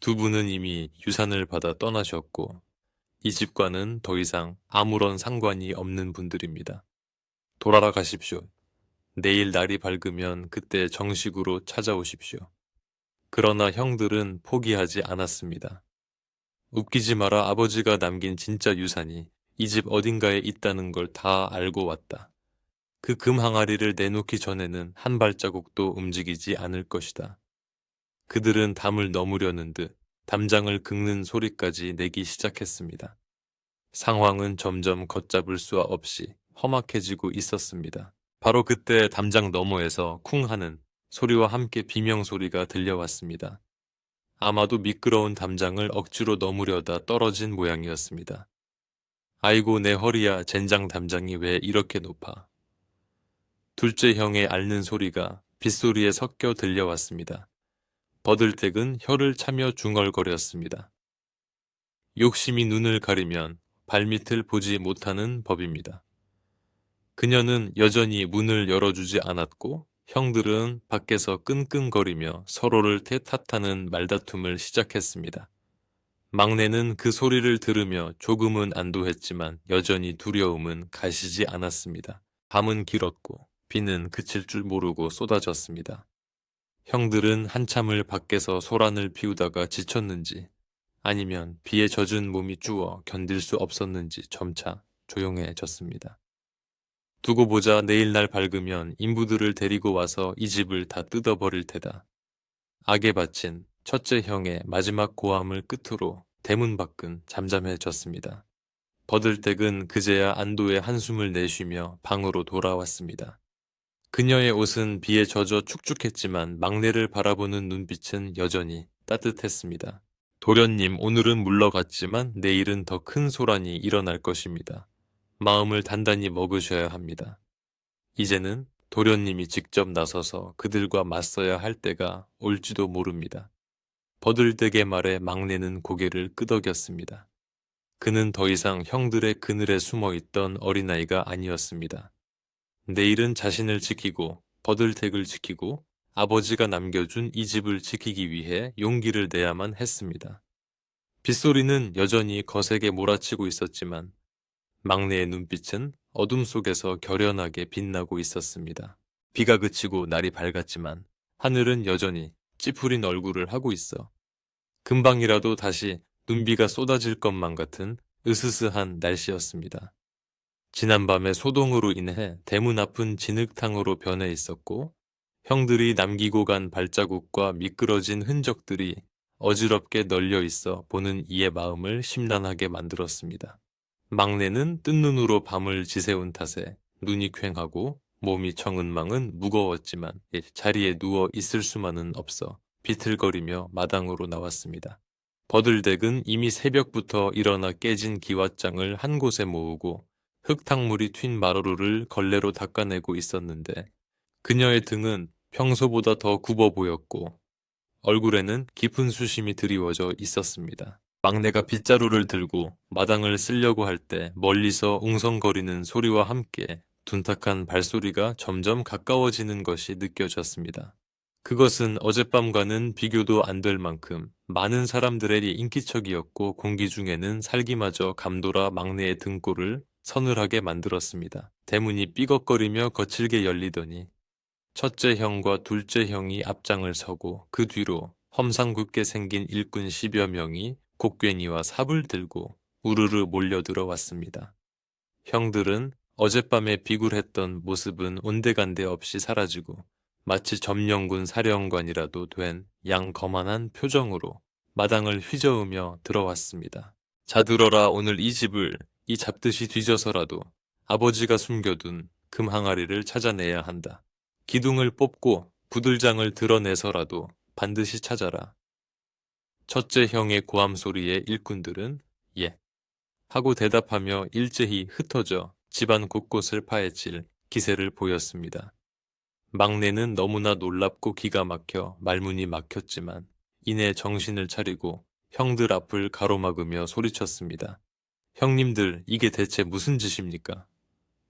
두 분은 이미 유산을 받아 떠나셨고 이 집과는 더 이상 아무런 상관이 없는 분들입니다. 돌아라 가십시오. 내일 날이 밝으면 그때 정식으로 찾아오십시오. 그러나 형들은 포기하지 않았습니다. 웃기지 마라. 아버지가 남긴 진짜 유산이 이 집 어딘가에 있다는 걸 다 알고 왔다. 그 금 항아리를 내놓기 전에는 한 발자국도 움직이지 않을 것이다. 그들은 담을 넘으려는 듯 담장을 긁는 소리까지 내기 시작했습니다. 상황은 점점 걷잡을 수 없이 험악해지고 있었습니다. 바로 그때 담장 너머에서 쿵 하는 소리와 함께 비명소리가 들려왔습니다. 아마도 미끄러운 담장을 억지로 넘으려다 떨어진 모양이었습니다. 아이고 내 허리야. 젠장 담장이 왜 이렇게 높아. 둘째 형의 앓는 소리가 빗소리에 섞여 들려왔습니다. 버들댁은 혀를 차며 중얼거렸습니다. 욕심이 눈을 가리면 발밑을 보지 못하는 법입니다. 그녀는 여전히 문을 열어주지 않았고 형들은 밖에서 끙끙거리며 서로를 탓하는 말다툼을 시작했습니다. 막내는 그 소리를 들으며 조금은 안도했지만 여전히 두려움은 가시지 않았습니다. 밤은 길었고 비는 그칠 줄 모르고 쏟아졌습니다. 형들은 한참을 밖에서 소란을 피우다가 지쳤는지 아니면 비에 젖은 몸이 쭈어 견딜 수 없었는지 점차 조용해졌습니다. 두고 보자. 내일 날 밝으면 인부들을 데리고 와서 이 집을 다 뜯어버릴 테다. 악에 바친 첫째 형의 마지막 고함을 끝으로 대문 밖은 잠잠해졌습니다. 버들댁은 그제야 안도의 한숨을 내쉬며 방으로 돌아왔습니다. 그녀의 옷은 비에 젖어 축축했지만 막내를 바라보는 눈빛은 여전히 따뜻했습니다. 도련님, 오늘은 물러갔지만 내일은 더 큰 소란이 일어날 것입니다. 마음을 단단히 먹으셔야 합니다. 이제는 도련님이 직접 나서서 그들과 맞서야 할 때가 올지도 모릅니다. 버들댁의 말에 막내는 고개를 끄덕였습니다. 그는 더 이상 형들의 그늘에 숨어있던 어린아이가 아니었습니다. 내일은 자신을 지키고 버들댁을 지키고 아버지가 남겨준 이 집을 지키기 위해 용기를 내야만 했습니다. 빗소리는 여전히 거세게 몰아치고 있었지만 막내의 눈빛은 어둠 속에서 결연하게 빛나고 있었습니다. 비가 그치고 날이 밝았지만 하늘은 여전히 찌푸린 얼굴을 하고 있어 금방이라도 다시 눈비가 쏟아질 것만 같은 으스스한 날씨였습니다. 지난밤의 소동으로 인해 대문 앞은 진흙탕으로 변해 있었고 형들이 남기고 간 발자국과 미끄러진 흔적들이 어지럽게 널려 있어 보는 이의 마음을 심란하게 만들었습니다. 막내는 뜬 눈으로 밤을 지새운 탓에 눈이 퀭하고 몸이 청은망은 무거웠지만 자리에 누워 있을 수만은 없어 비틀거리며 마당으로 나왔습니다. 버들댁은 이미 새벽부터 일어나 깨진 기왓장을 한 곳에 모으고 흙탕물이 튄 마루를 걸레로 닦아내고 있었는데 그녀의 등은 평소보다 더 굽어 보였고 얼굴에는 깊은 수심이 드리워져 있었습니다. 막내가 빗자루를 들고 마당을 쓸려고 할 때 멀리서 웅성거리는 소리와 함께 둔탁한 발소리가 점점 가까워지는 것이 느껴졌습니다. 그것은 어젯밤과는 비교도 안 될 만큼 많은 사람들의 인기척이었고 공기 중에는 살기마저 감돌아 막내의 등골을 서늘하게 만들었습니다. 대문이 삐걱거리며 거칠게 열리더니 첫째 형과 둘째 형이 앞장을 서고 그 뒤로 험상궂게 생긴 일꾼 10여 명이 곡괭이와 삽을 들고 우르르 몰려들어 왔습니다. 형들은 어젯밤에 비굴했던 모습은 온데간데 없이 사라지고 마치 점령군 사령관이라도 된 양거만한 표정으로 마당을 휘저으며 들어왔습니다. 자들어라. 오늘 이 집을 이 잡듯이 뒤져서라도 아버지가 숨겨둔 금 항아리를 찾아내야 한다. 기둥을 뽑고 부들장을 드러내서라도 반드시 찾아라. 첫째 형의 고함 소리에 일꾼들은 예 하고 대답하며 일제히 흩어져 집안 곳곳을 파헤칠 기세를 보였습니다. 막내는 너무나 놀랍고 기가 막혀 말문이 막혔지만 이내 정신을 차리고 형들 앞을 가로막으며 소리쳤습니다. 형님들, 이게 대체 무슨 짓입니까?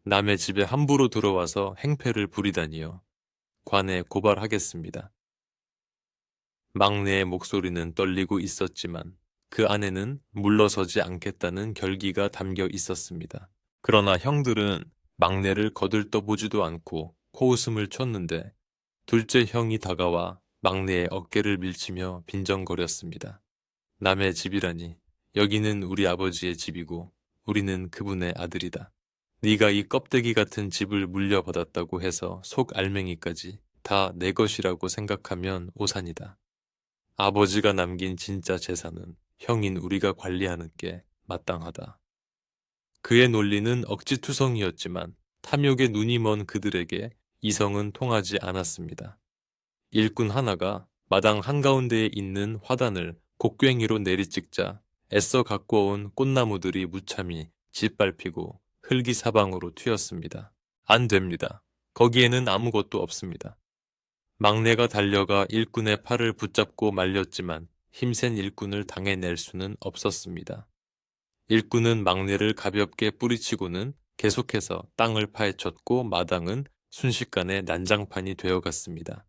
남의 집에 함부로 들어와서 행패를 부리다니요. 관에 고발하겠습니다. 막내의 목소리는 떨리고 있었지만 그 안에는 물러서지 않겠다는 결기가 담겨 있었습니다. 그러나 형들은 막내를 거들떠보지도 않고 코웃음을 쳤는데 둘째 형이 다가와 막내의 어깨를 밀치며 빈정거렸습니다. 남의 집이라니, 여기는 우리 아버지의 집이고 우리는 그분의 아들이다. 네가 이 껍데기 같은 집을 물려받았다고 해서 속 알맹이까지 다 내 것이라고 생각하면 오산이다. 아버지가 남긴 진짜 재산은 형인 우리가 관리하는 게 마땅하다. 그의 논리는 억지투성이었지만 탐욕에 눈이 먼 그들에게 이성은 통하지 않았습니다. 일꾼 하나가 마당 한가운데에 있는 화단을 곡괭이로 내리찍자 애써 갖고 온 꽃나무들이 무참히 짓밟히고 흙이 사방으로 튀었습니다. 안 됩니다. 거기에는 아무것도 없습니다. 막내가 달려가 일꾼의 팔을 붙잡고 말렸지만 힘센 일꾼을 당해낼 수는 없었습니다. 일꾼은 막내를 가볍게 뿌리치고는 계속해서 땅을 파헤쳤고 마당은 순식간에 난장판이 되어갔습니다.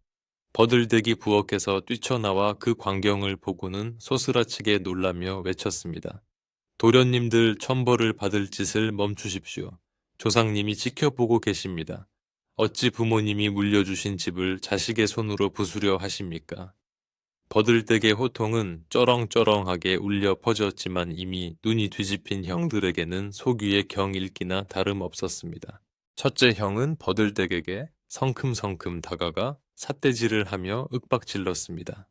버들대기 부엌에서 뛰쳐나와 그 광경을 보고는 소스라치게 놀라며 외쳤습니다. 도련님들 천벌을 받을 짓을 멈추십시오. 조상님이 지켜보고 계십니다. 어찌 부모님이 물려주신 집을 자식의 손으로 부수려 하십니까? 버들댁의 호통은 쩌렁쩌렁하게 울려 퍼졌지만 이미 눈이 뒤집힌 형들에게는 속위의 경읽기나 다름없었습니다. 첫째 형은 버들댁에게 성큼성큼 다가가 삿대질을 하며 윽박질렀습니다.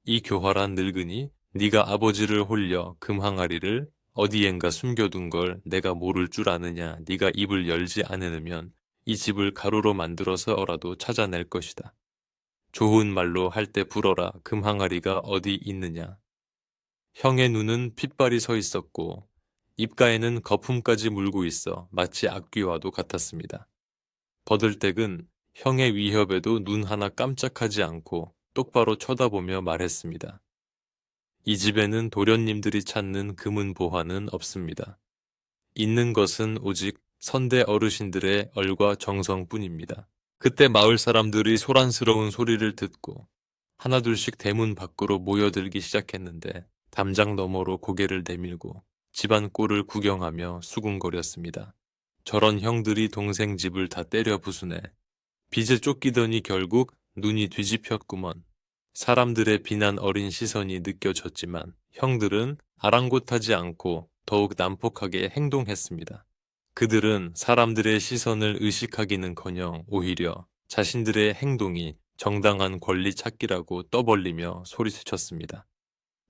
이 교활한 늙은이, 네가 아버지를 홀려 금항아리를 어디엔가 숨겨둔 걸 내가 모를 줄 아느냐. 네가 입을 열지 않으면 이 집을 가루로 만들어서라도 찾아낼 것이다. 좋은 말로 할 때 불어라. 금항아리가 어디 있느냐. 형의 눈은 핏발이 서 있었고 입가에는 거품까지 물고 있어 마치 악귀와도 같았습니다. 버들댁은 형의 위협에도 눈 하나 깜짝하지 않고 똑바로 쳐다보며 말했습니다. 이 집에는 도련님들이 찾는 금은 보화는 없습니다. 있는 것은 오직 선대 어르신들의 얼과 정성뿐입니다. 그때 마을 사람들이 소란스러운 소리를 듣고 하나둘씩 대문 밖으로 모여들기 시작했는데 담장 너머로 고개를 내밀고 집안 꼴을 구경하며 수군거렸습니다. 저런 형들이 동생 집을 다 때려 부수네. 빚에 쫓기더니 결국 눈이 뒤집혔구먼. 사람들의 비난 어린 시선이 느껴졌지만 형들은 아랑곳하지 않고 더욱 난폭하게 행동했습니다. 그들은 사람들의 시선을 의식하기는커녕 오히려 자신들의 행동이 정당한 권리 찾기라고 떠벌리며 소리쳤습니다.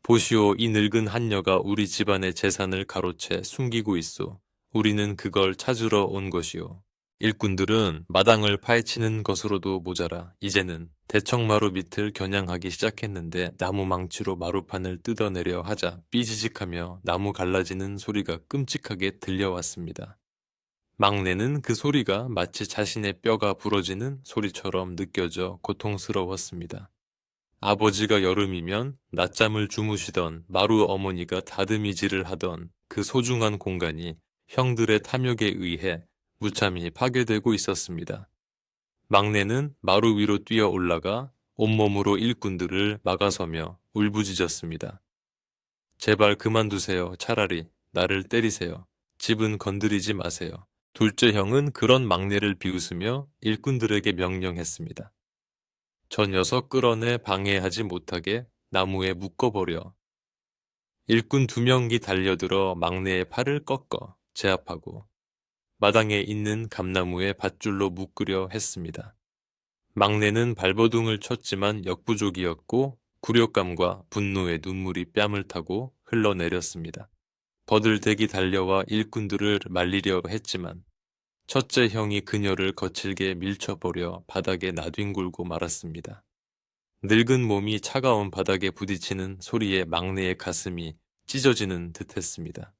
보시오, 이 늙은 한녀가 우리 집안의 재산을 가로채 숨기고 있소. 우리는 그걸 찾으러 온 것이오. 일꾼들은 마당을 파헤치는 것으로도 모자라 이제는 대청마루 밑을 겨냥하기 시작했는데 나무 망치로 마루판을 뜯어내려 하자 삐지직하며 나무 갈라지는 소리가 끔찍하게 들려왔습니다. 막내는 그 소리가 마치 자신의 뼈가 부러지는 소리처럼 느껴져 고통스러웠습니다. 아버지가 여름이면 낮잠을 주무시던 마루 어머니가 다듬이질을 하던 그 소중한 공간이 형들의 탐욕에 의해 무참히 파괴되고 있었습니다. 막내는 마루 위로 뛰어 올라가 온몸으로 일꾼들을 막아서며 울부짖었습니다. 제발 그만두세요. 차라리 나를 때리세요. 집은 건드리지 마세요. 둘째 형은 그런 막내를 비웃으며 일꾼들에게 명령했습니다. 저 녀석 끌어내 방해하지 못하게 나무에 묶어버려. 일꾼 2명이 달려들어 막내의 팔을 꺾어 제압하고 마당에 있는 감나무에 밧줄로 묶으려 했습니다. 막내는 발버둥을 쳤지만 역부족이었고 굴욕감과 분노의 눈물이 뺨을 타고 흘러내렸습니다. 버들대기 달려와 일꾼들을 말리려 했지만 첫째 형이 그녀를 거칠게 밀쳐버려 바닥에 나뒹굴고 말았습니다. 늙은 몸이 차가운 바닥에 부딪히는 소리에 막내의 가슴이 찢어지는 듯했습니다.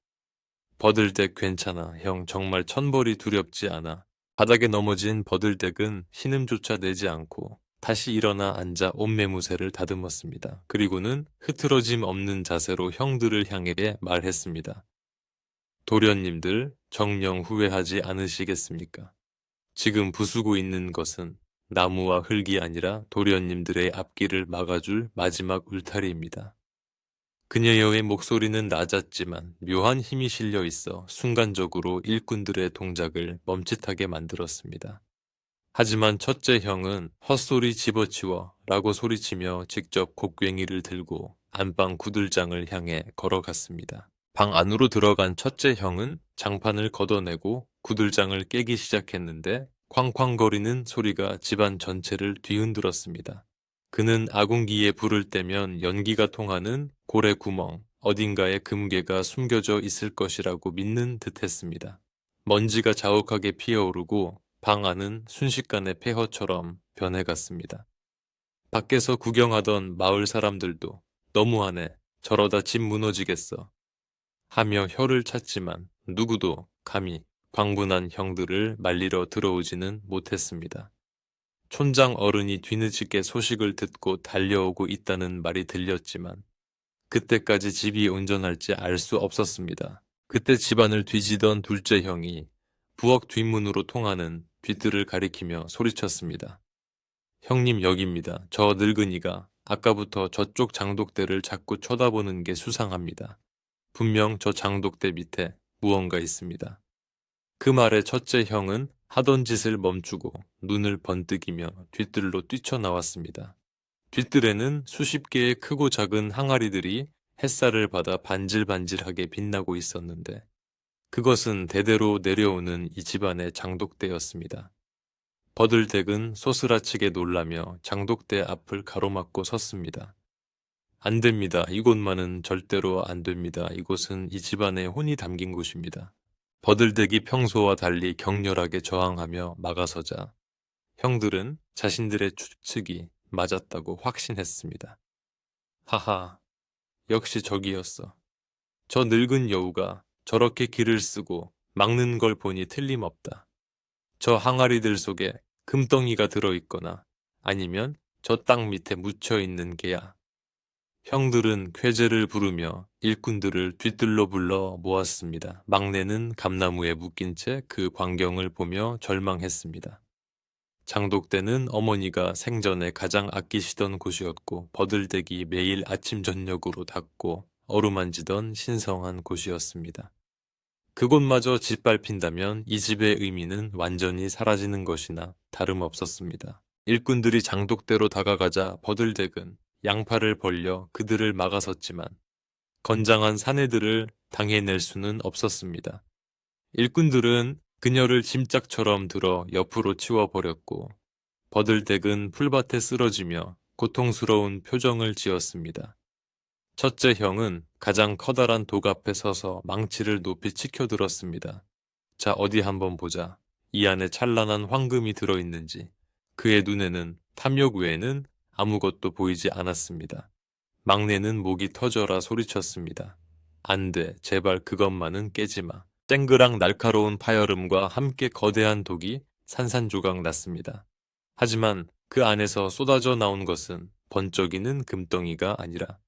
버들댁 괜찮아. 형 정말 천벌이 두렵지 않아. 바닥에 넘어진 버들댁은 신음조차 내지 않고 다시 일어나 앉아 옷매무새를 다듬었습니다. 그리고는 흐트러짐 없는 자세로 형들을 향해 말했습니다. 도련님들 정녕 후회하지 않으시겠습니까? 지금 부수고 있는 것은 나무와 흙이 아니라 도련님들의 앞길을 막아줄 마지막 울타리입니다. 그녀의 목소리는 낮았지만 묘한 힘이 실려 있어 순간적으로 일꾼들의 동작을 멈칫하게 만들었습니다. 하지만 첫째 형은 헛소리 집어치워 라고 소리치며 직접 곡괭이를 들고 안방 구들장을 향해 걸어갔습니다. 방 안으로 들어간 첫째 형은 장판을 걷어내고 구들장을 깨기 시작했는데 쾅쾅거리는 소리가 집안 전체를 뒤흔들었습니다. 그는 아궁기에 불을 떼면 연기가 통하는 고래 구멍, 어딘가에 금괴가 숨겨져 있을 것이라고 믿는 듯했습니다. 먼지가 자욱하게 피어오르고 방 안은 순식간에 폐허처럼 변해갔습니다. 밖에서 구경하던 마을 사람들도 너무하네, 저러다 집 무너지겠어 하며 혀를 찼지만 누구도 감히 광분한 형들을 말리러 들어오지는 못했습니다. 촌장 어른이 뒤늦게 소식을 듣고 달려오고 있다는 말이 들렸지만 그때까지 집이 온전할지 알 수 없었습니다. 그때 집안을 뒤지던 둘째 형이 부엌 뒷문으로 통하는 뒤뜰을 가리키며 소리쳤습니다. 형님 여기입니다. 저 늙은이가 아까부터 저쪽 장독대를 자꾸 쳐다보는 게 수상합니다. 분명 저 장독대 밑에 무언가 있습니다. 그 말에 첫째 형은 하던 짓을 멈추고 눈을 번뜩이며 뒤뜰로 뛰쳐나왔습니다. 뒤뜰에는 수십 개의 크고 작은 항아리들이 햇살을 받아 반질반질하게 빛나고 있었는데 그것은 대대로 내려오는 이 집안의 장독대였습니다. 버들댁은 소스라치게 놀라며 장독대 앞을 가로막고 섰습니다. 안 됩니다. 이곳만은 절대로 안 됩니다. 이곳은 이 집안의 혼이 담긴 곳입니다. 버들댁이 평소와 달리 격렬하게 저항하며 막아서자 형들은 자신들의 추측이 맞았다고 확신했습니다. 하하, 역시 저기였어. 저 늙은 여우가 저렇게 길을 쓰고 막는 걸 보니 틀림없다. 저 항아리들 속에 금덩이가 들어있거나 아니면 저 땅 밑에 묻혀있는 게야. 형들은 쾌재를 부르며 일꾼들을 뒤뜰로 불러 모았습니다. 막내는 감나무에 묶인 채 그 광경을 보며 절망했습니다. 장독대는 어머니가 생전에 가장 아끼시던 곳이었고 버들댁이 매일 아침 저녁으로 닦고 어루만지던 신성한 곳이었습니다. 그곳마저 짓밟힌다면 이 집의 의미는 완전히 사라지는 것이나 다름없었습니다. 일꾼들이 장독대로 다가가자 버들댁은 양팔을 벌려 그들을 막아섰지만 건장한 사내들을 당해낼 수는 없었습니다. 일꾼들은 그녀를 짐짝처럼 들어 옆으로 치워버렸고 버들댁은 풀밭에 쓰러지며 고통스러운 표정을 지었습니다. 첫째 형은 가장 커다란 독 앞에 서서 망치를 높이 치켜들었습니다. 자, 어디 한번 보자. 이 안에 찬란한 황금이 들어있는지. 그의 눈에는 탐욕 외에는 아무것도 보이지 않았습니다. 막내는 목이 터져라 소리쳤습니다. 안 돼, 제발 그것만은 깨지 마. 쨍그랑 날카로운 파열음과 함께 거대한 독이 산산조각 났습니다. 하지만 그 안에서 쏟아져 나온 것은 번쩍이는 금덩이가 아니라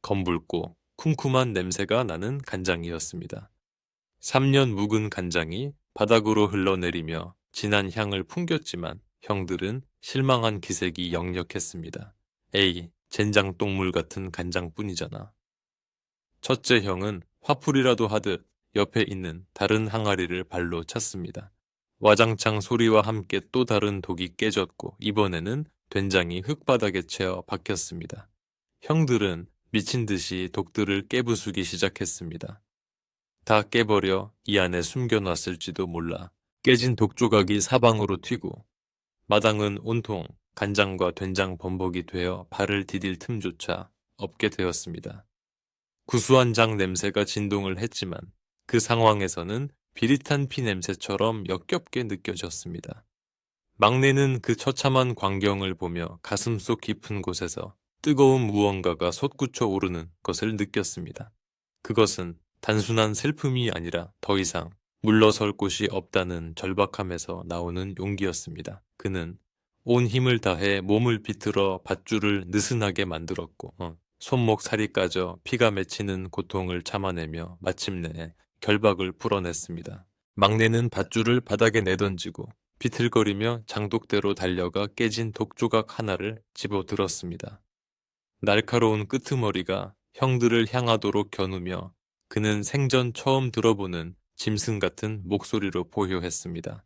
검붉고 쿰쿰한 냄새가 나는 간장이었습니다. 3년 묵은 간장이 바닥으로 흘러내리며 진한 향을 풍겼지만 형들은 실망한 기색이 역력했습니다. 에이, 젠장 똥물 같은 간장뿐이잖아. 첫째 형은 화풀이라도 하듯 옆에 있는 다른 항아리를 발로 찼습니다. 와장창 소리와 함께 또 다른 독이 깨졌고 이번에는 된장이 흙바닥에 채어 박혔습니다. 형들은 미친 듯이 독들을 깨부수기 시작했습니다. 다 깨버려 이 안에 숨겨놨을지도 몰라. 깨진 독조각이 사방으로 튀고 마당은 온통 간장과 된장 범벅이 되어 발을 디딜 틈조차 없게 되었습니다. 구수한 장 냄새가 진동을 했지만 그 상황에서는 비릿한 피 냄새처럼 역겹게 느껴졌습니다. 막내는 그 처참한 광경을 보며 가슴속 깊은 곳에서 뜨거운 무언가가 솟구쳐 오르는 것을 느꼈습니다. 그것은 단순한 슬픔이 아니라 더 이상 물러설 곳이 없다는 절박함에서 나오는 용기였습니다. 그는 온 힘을 다해 몸을 비틀어 밧줄을 느슨하게 만들었고 손목 살이 까져 피가 맺히는 고통을 참아내며 마침내 결박을 풀어냈습니다. 막내는 밧줄을 바닥에 내던지고 비틀거리며 장독대로 달려가 깨진 독조각 하나를 집어들었습니다. 날카로운 끄트머리가 형들을 향하도록 겨누며 그는 생전 처음 들어보는 짐승 같은 목소리로 보효했습니다.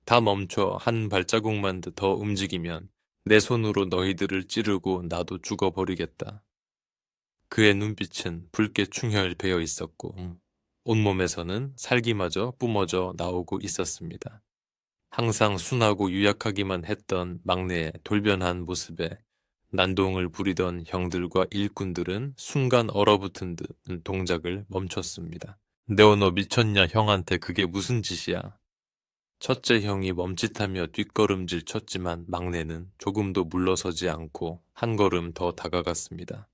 다 멈춰 한 발자국만 더 움직이면 내 손으로 너희들을 찌르고 나도 죽어버리겠다. 그의 눈빛은 붉게 충혈되어 있었고 온몸에서는 살기마저 뿜어져 나오고 있었습니다. 항상 순하고 유약하기만 했던 막내의 돌변한 모습에 난동을 부리던 형들과 일꾼들은 순간 얼어붙은 듯 동작을 멈췄습니다. 네오 너 미쳤냐 형한테 그게 무슨 짓이야? 첫째 형이 멈칫하며 뒷걸음질 쳤지만 막내는 조금도 물러서지 않고 한 걸음 더 다가갔습니다.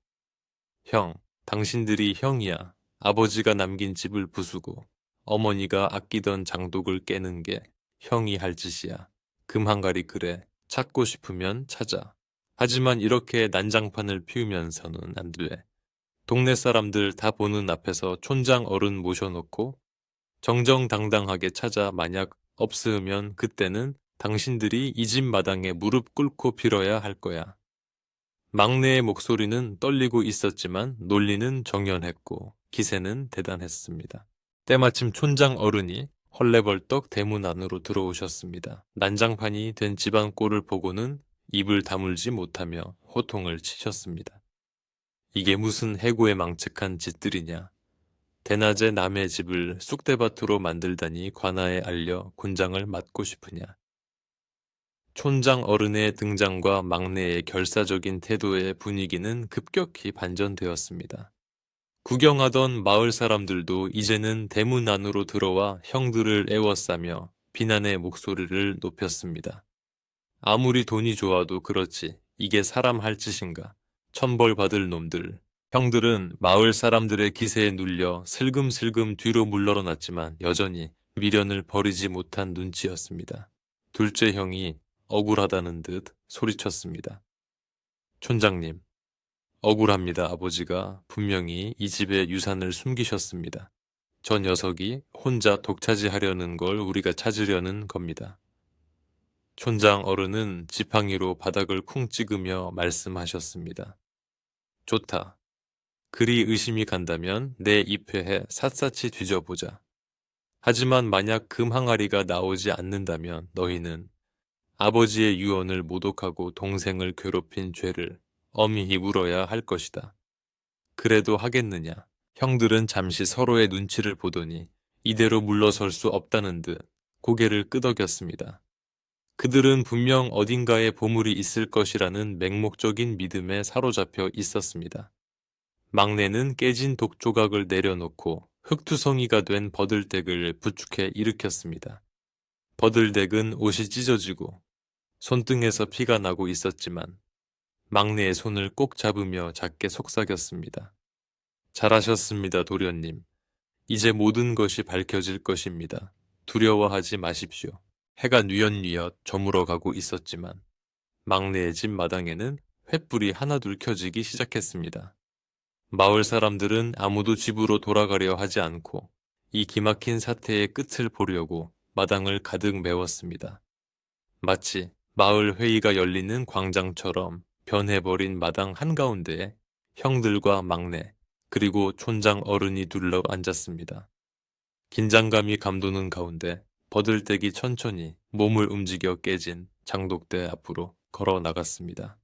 형, 당신들이 형이야. 아버지가 남긴 집을 부수고 어머니가 아끼던 장독을 깨는 게 형이 할 짓이야. 금한가리 그래. 찾고 싶으면 찾아. 하지만 이렇게 난장판을 피우면서는 안 돼. 동네 사람들 다 보는 앞에서 촌장 어른 모셔놓고 정정당당하게 찾아 만약 없으면 그때는 당신들이 이 집 마당에 무릎 꿇고 빌어야 할 거야. 막내의 목소리는 떨리고 있었지만 논리는 정연했고 기세는 대단했습니다. 때마침 촌장 어른이 헐레벌떡 대문 안으로 들어오셨습니다. 난장판이 된 집안 꼴을 보고는 입을 다물지 못하며 호통을 치셨습니다. 이게 무슨 해고에 망측한 짓들이냐. 대낮에 남의 집을 쑥대밭으로 만들다니 관아에 알려 군장을 맞고 싶으냐. 촌장 어른의 등장과 막내의 결사적인 태도의 분위기는 급격히 반전되었습니다. 구경하던 마을 사람들도 이제는 대문 안으로 들어와 형들을 애워싸며 비난의 목소리를 높였습니다. 아무리 돈이 좋아도 그렇지 이게 사람 할 짓인가. 천벌받을 놈들. 형들은 마을 사람들의 기세에 눌려 슬금슬금 뒤로 물러났지만 여전히 미련을 버리지 못한 눈치였습니다. 둘째 형이 억울하다는 듯 소리쳤습니다. 촌장님, 억울합니다. 아버지가 분명히 이 집에 유산을 숨기셨습니다. 저 녀석이 혼자 독차지하려는 걸 우리가 찾으려는 겁니다. 촌장 어른은 지팡이로 바닥을 쿵 찍으며 말씀하셨습니다. 좋다. 그리 의심이 간다면 내 입회해 샅샅이 뒤져보자. 하지만 만약 금 항아리가 나오지 않는다면 너희는 아버지의 유언을 모독하고 동생을 괴롭힌 죄를 엄히 물어야 할 것이다. 그래도 하겠느냐? 형들은 잠시 서로의 눈치를 보더니 이대로 물러설 수 없다는 듯 고개를 끄덕였습니다. 그들은 분명 어딘가에 보물이 있을 것이라는 맹목적인 믿음에 사로잡혀 있었습니다. 막내는 깨진 독조각을 내려놓고 흙투성이가 된 버들댁을 부축해 일으켰습니다. 버들댁은 옷이 찢어지고 손등에서 피가 나고 있었지만 막내의 손을 꼭 잡으며 작게 속삭였습니다. 잘하셨습니다, 도련님. 이제 모든 것이 밝혀질 것입니다. 두려워하지 마십시오. 해가 뉘엿뉘엿 저물어가고 있었지만 막내의 집 마당에는 횃불이 하나둘 켜지기 시작했습니다. 마을 사람들은 아무도 집으로 돌아가려 하지 않고 이 기막힌 사태의 끝을 보려고 마당을 가득 메웠습니다. 마치 마을 회의가 열리는 광장처럼 변해버린 마당 한가운데에 형들과 막내 그리고 촌장 어른이 둘러 앉았습니다. 긴장감이 감도는 가운데 버들떼기 천천히 몸을 움직여 깨진 장독대 앞으로 걸어 나갔습니다.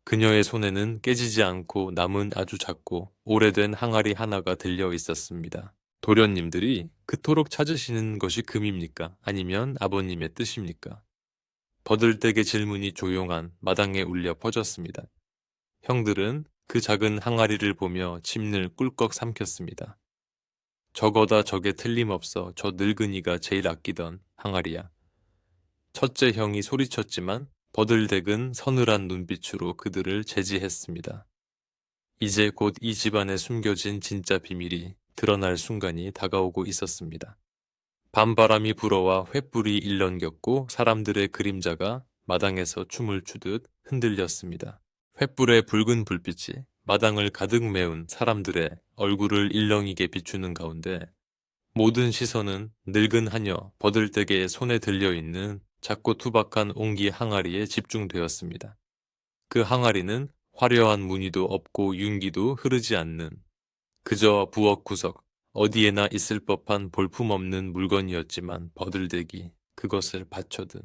그녀의 손에는 깨지지 않고 남은 아주 작고 오래된 항아리 하나가 들려 있었습니다. 도련님들이 그토록 찾으시는 것이 금입니까? 아니면 아버님의 뜻입니까? 버들댁의 질문이 조용한 마당에 울려 퍼졌습니다. 형들은 그 작은 항아리를 보며 침을 꿀꺽 삼켰습니다. 저거다 저게 틀림없어 저 늙은이가 제일 아끼던 항아리야. 첫째 형이 소리쳤지만 버들댁은 서늘한 눈빛으로 그들을 제지했습니다. 이제 곧 이 집안에 숨겨진 진짜 비밀이 드러날 순간이 다가오고 있었습니다. 밤바람이 불어와 횃불이 일렁겼고 사람들의 그림자가 마당에서 춤을 추듯 흔들렸습니다. 횃불의 붉은 불빛이 마당을 가득 메운 사람들의 얼굴을 일렁이게 비추는 가운데 모든 시선은 늙은 하녀 버들떼개의 손에 들려있는 작고 투박한 옹기 항아리에 집중되었습니다. 그 항아리는 화려한 무늬도 없고 윤기도 흐르지 않는 그저 부엌구석 어디에나 있을 법한 볼품없는 물건이었지만 버들대기 그것을 받쳐든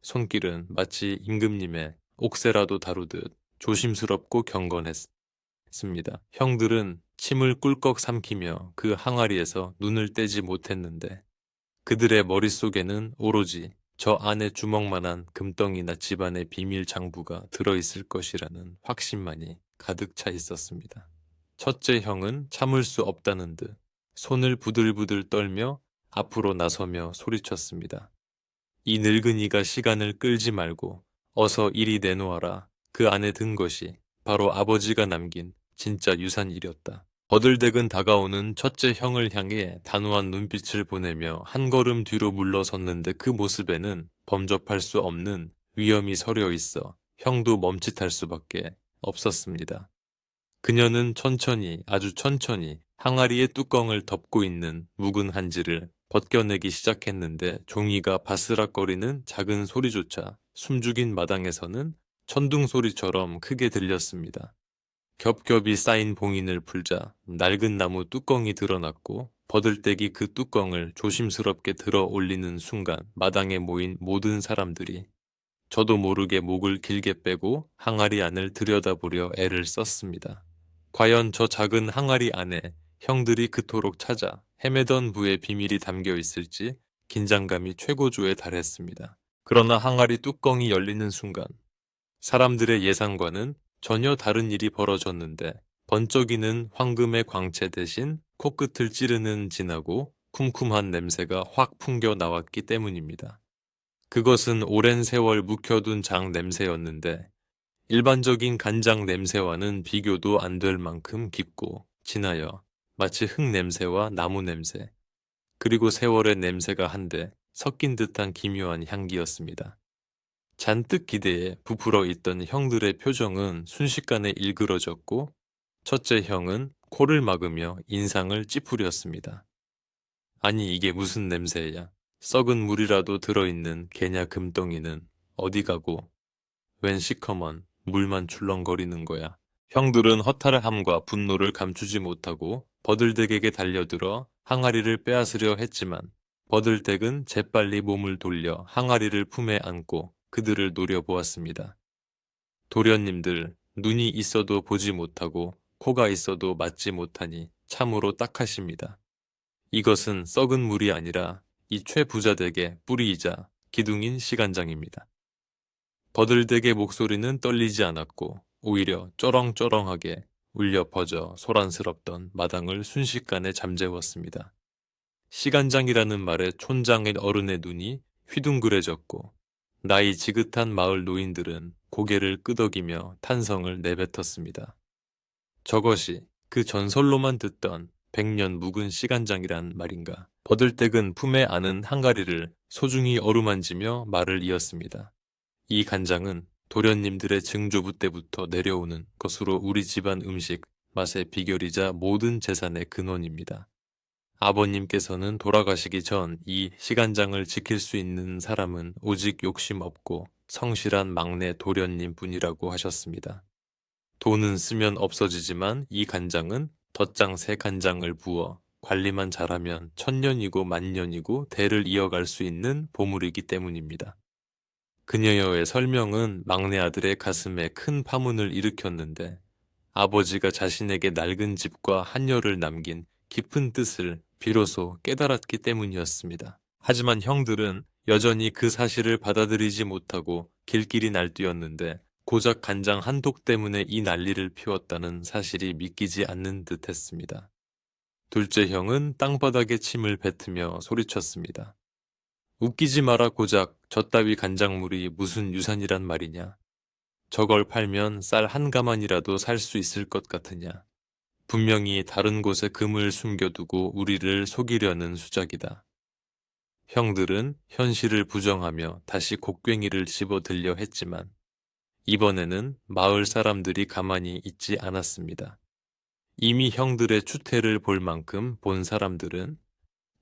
손길은 마치 임금님의 옥새라도 다루듯 조심스럽고 경건했습니다. 형들은 침을 꿀꺽 삼키며 그 항아리에서 눈을 떼지 못했는데 그들의 머릿속에는 오로지 저 안에 주먹만한 금덩이나 집안의 비밀 장부가 들어있을 것이라는 확신만이 가득 차 있었습니다. 첫째 형은 참을 수 없다는 듯 손을 부들부들 떨며 앞으로 나서며 소리쳤습니다. 이 늙은이가 시간을 끌지 말고 어서 이리 내놓아라. 그 안에 든 것이 바로 아버지가 남긴 진짜 유산이렸다. 버들댁은 다가오는 첫째 형을 향해 단호한 눈빛을 보내며 한 걸음 뒤로 물러섰는데 그 모습에는 범접할 수 없는 위험이 서려 있어 형도 멈칫할 수밖에 없었습니다. 그녀는 천천히 아주 천천히 항아리의 뚜껑을 덮고 있는 묵은 한지를 벗겨내기 시작했는데 종이가 바스락거리는 작은 소리조차 숨죽인 마당에서는 천둥 소리처럼 크게 들렸습니다. 겹겹이 쌓인 봉인을 풀자 낡은 나무 뚜껑이 드러났고 버들떼기 그 뚜껑을 조심스럽게 들어 올리는 순간 마당에 모인 모든 사람들이 저도 모르게 목을 길게 빼고 항아리 안을 들여다보려 애를 썼습니다. 과연 저 작은 항아리 안에 형들이 그토록 찾아 헤매던 부의 비밀이 담겨 있을지 긴장감이 최고조에 달했습니다. 그러나 항아리 뚜껑이 열리는 순간 사람들의 예상과는 전혀 다른 일이 벌어졌는데 번쩍이는 황금의 광채 대신 코끝을 찌르는 진하고 쿰쿰한 냄새가 확 풍겨 나왔기 때문입니다. 그것은 오랜 세월 묵혀둔 장 냄새였는데 일반적인 간장 냄새와는 비교도 안 될 만큼 깊고 진하여 마치 흙 냄새와 나무 냄새, 그리고 세월의 냄새가 한데 섞인 듯한 기묘한 향기였습니다. 잔뜩 기대에 부풀어 있던 형들의 표정은 순식간에 일그러졌고 첫째 형은 코를 막으며 인상을 찌푸렸습니다. 아니 이게 무슨 냄새야? 썩은 물이라도 들어있는 개냐 금덩이는 어디 가고 웬 시커먼 물만 출렁거리는 거야. 형들은 허탈함과 분노를 감추지 못하고 버들댁에게 달려들어 항아리를 빼앗으려 했지만 버들댁은 재빨리 몸을 돌려 항아리를 품에 안고 그들을 노려보았습니다. 도련님들, 눈이 있어도 보지 못하고 코가 있어도 맞지 못하니 참으로 딱하십니다. 이것은 썩은 물이 아니라 이 최부자댁의 뿌리이자 기둥인 시간장입니다. 버들댁의 목소리는 떨리지 않았고 오히려 쩌렁쩌렁하게 울려 퍼져 소란스럽던 마당을 순식간에 잠재웠습니다. 시간장이라는 말에 촌장의 어른의 눈이 휘둥그레졌고 나이 지긋한 마을 노인들은 고개를 끄덕이며 탄성을 내뱉었습니다. 저것이 그 전설로만 듣던 100년 묵은 시간장이란 말인가. 버들댁은 품에 안은 항아리를 소중히 어루만지며 말을 이었습니다. 이 간장은 도련님들의 증조부 때부터 내려오는 것으로 우리 집안 음식 맛의 비결이자 모든 재산의 근원입니다. 아버님께서는 돌아가시기 전 이 시간장을 지킬 수 있는 사람은 오직 욕심 없고 성실한 막내 도련님 뿐이라고 하셨습니다. 돈은 쓰면 없어지지만 이 간장은 덧장 새 간장을 부어 관리만 잘하면 천년이고 만년이고 대를 이어갈 수 있는 보물이기 때문입니다. 그녀의 설명은 막내 아들의 가슴에 큰 파문을 일으켰는데 아버지가 자신에게 낡은 집과 한여를 남긴 깊은 뜻을 비로소 깨달았기 때문이었습니다. 하지만 형들은 여전히 그 사실을 받아들이지 못하고 길길이 날뛰었는데 고작 간장 한 독 때문에 이 난리를 피웠다는 사실이 믿기지 않는 듯했습니다. 둘째 형은 땅바닥에 침을 뱉으며 소리쳤습니다. 웃기지 마라 고작 저따위 간장물이 무슨 유산이란 말이냐. 저걸 팔면 쌀 한 가마니라도 살 수 있을 것 같으냐. 분명히 다른 곳에 금을 숨겨두고 우리를 속이려는 수작이다. 형들은 현실을 부정하며 다시 곡괭이를 집어들려 했지만 이번에는 마을 사람들이 가만히 있지 않았습니다. 이미 형들의 추태를 볼 만큼 본 사람들은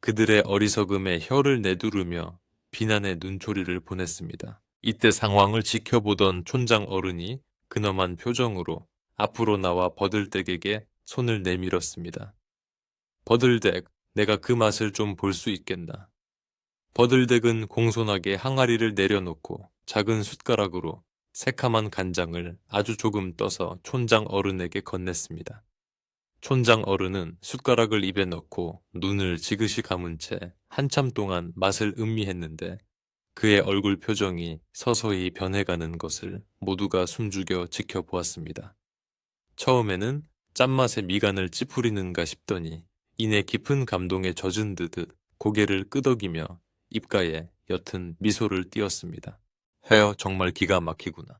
그들의 어리석음에 혀를 내두르며 비난의 눈초리를 보냈습니다. 이때 상황을 지켜보던 촌장 어른이 근엄한 표정으로 앞으로 나와 버들댁에게 손을 내밀었습니다. 버들댁, 내가 그 맛을 좀 볼 수 있겠나? 버들댁은 공손하게 항아리를 내려놓고 작은 숟가락으로 새카만 간장을 아주 조금 떠서 촌장 어른에게 건넸습니다. 촌장 어른은 숟가락을 입에 넣고 눈을 지그시 감은 채 한참 동안 맛을 음미했는데 그의 얼굴 표정이 서서히 변해가는 것을 모두가 숨죽여 지켜보았습니다. 처음에는 짠맛에 미간을 찌푸리는가 싶더니 이내 깊은 감동에 젖은 듯 고개를 끄덕이며 입가에 옅은 미소를 띄었습니다. 헤어 정말 기가 막히구나.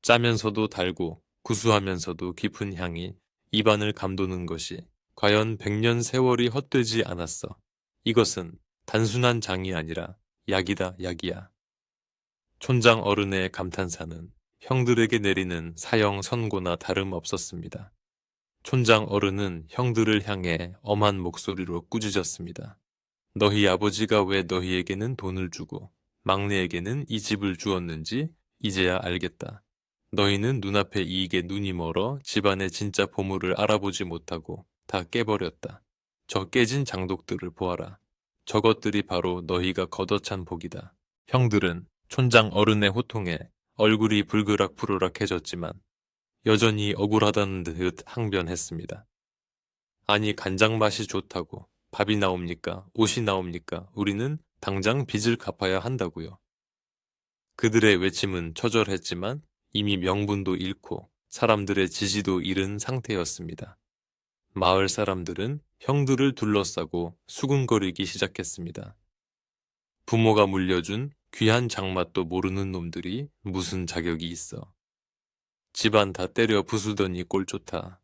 짜면서도 달고 구수하면서도 깊은 향이 입안을 감도는 것이 과연 100년 세월이 헛되지 않았어. 이것은 단순한 장이 아니라 약이다, 약이야. 촌장 어른의 감탄사는 형들에게 내리는 사형 선고나 다름없었습니다. 촌장 어른은 형들을 향해 엄한 목소리로 꾸짖었습니다. 너희 아버지가 왜 너희에게는 돈을 주고 막내에게는 이 집을 주었는지 이제야 알겠다. 너희는 눈앞의 이익에 눈이 멀어 집안의 진짜 보물을 알아보지 못하고 다 깨버렸다. 저 깨진 장독들을 보아라. 저것들이 바로 너희가 걷어찬 복이다. 형들은 촌장 어른의 호통에 얼굴이 불그락부르락해졌지만 여전히 억울하다는 듯 항변했습니다. 아니 간장 맛이 좋다고 밥이 나옵니까? 옷이 나옵니까? 우리는 당장 빚을 갚아야 한다고요. 그들의 외침은 처절했지만 이미 명분도 잃고 사람들의 지지도 잃은 상태였습니다. 마을 사람들은 형들을 둘러싸고 수군거리기 시작했습니다. 부모가 물려준 귀한 장맛도 모르는 놈들이 무슨 자격이 있어. 집안 다 때려 부수더니 꼴 좋다.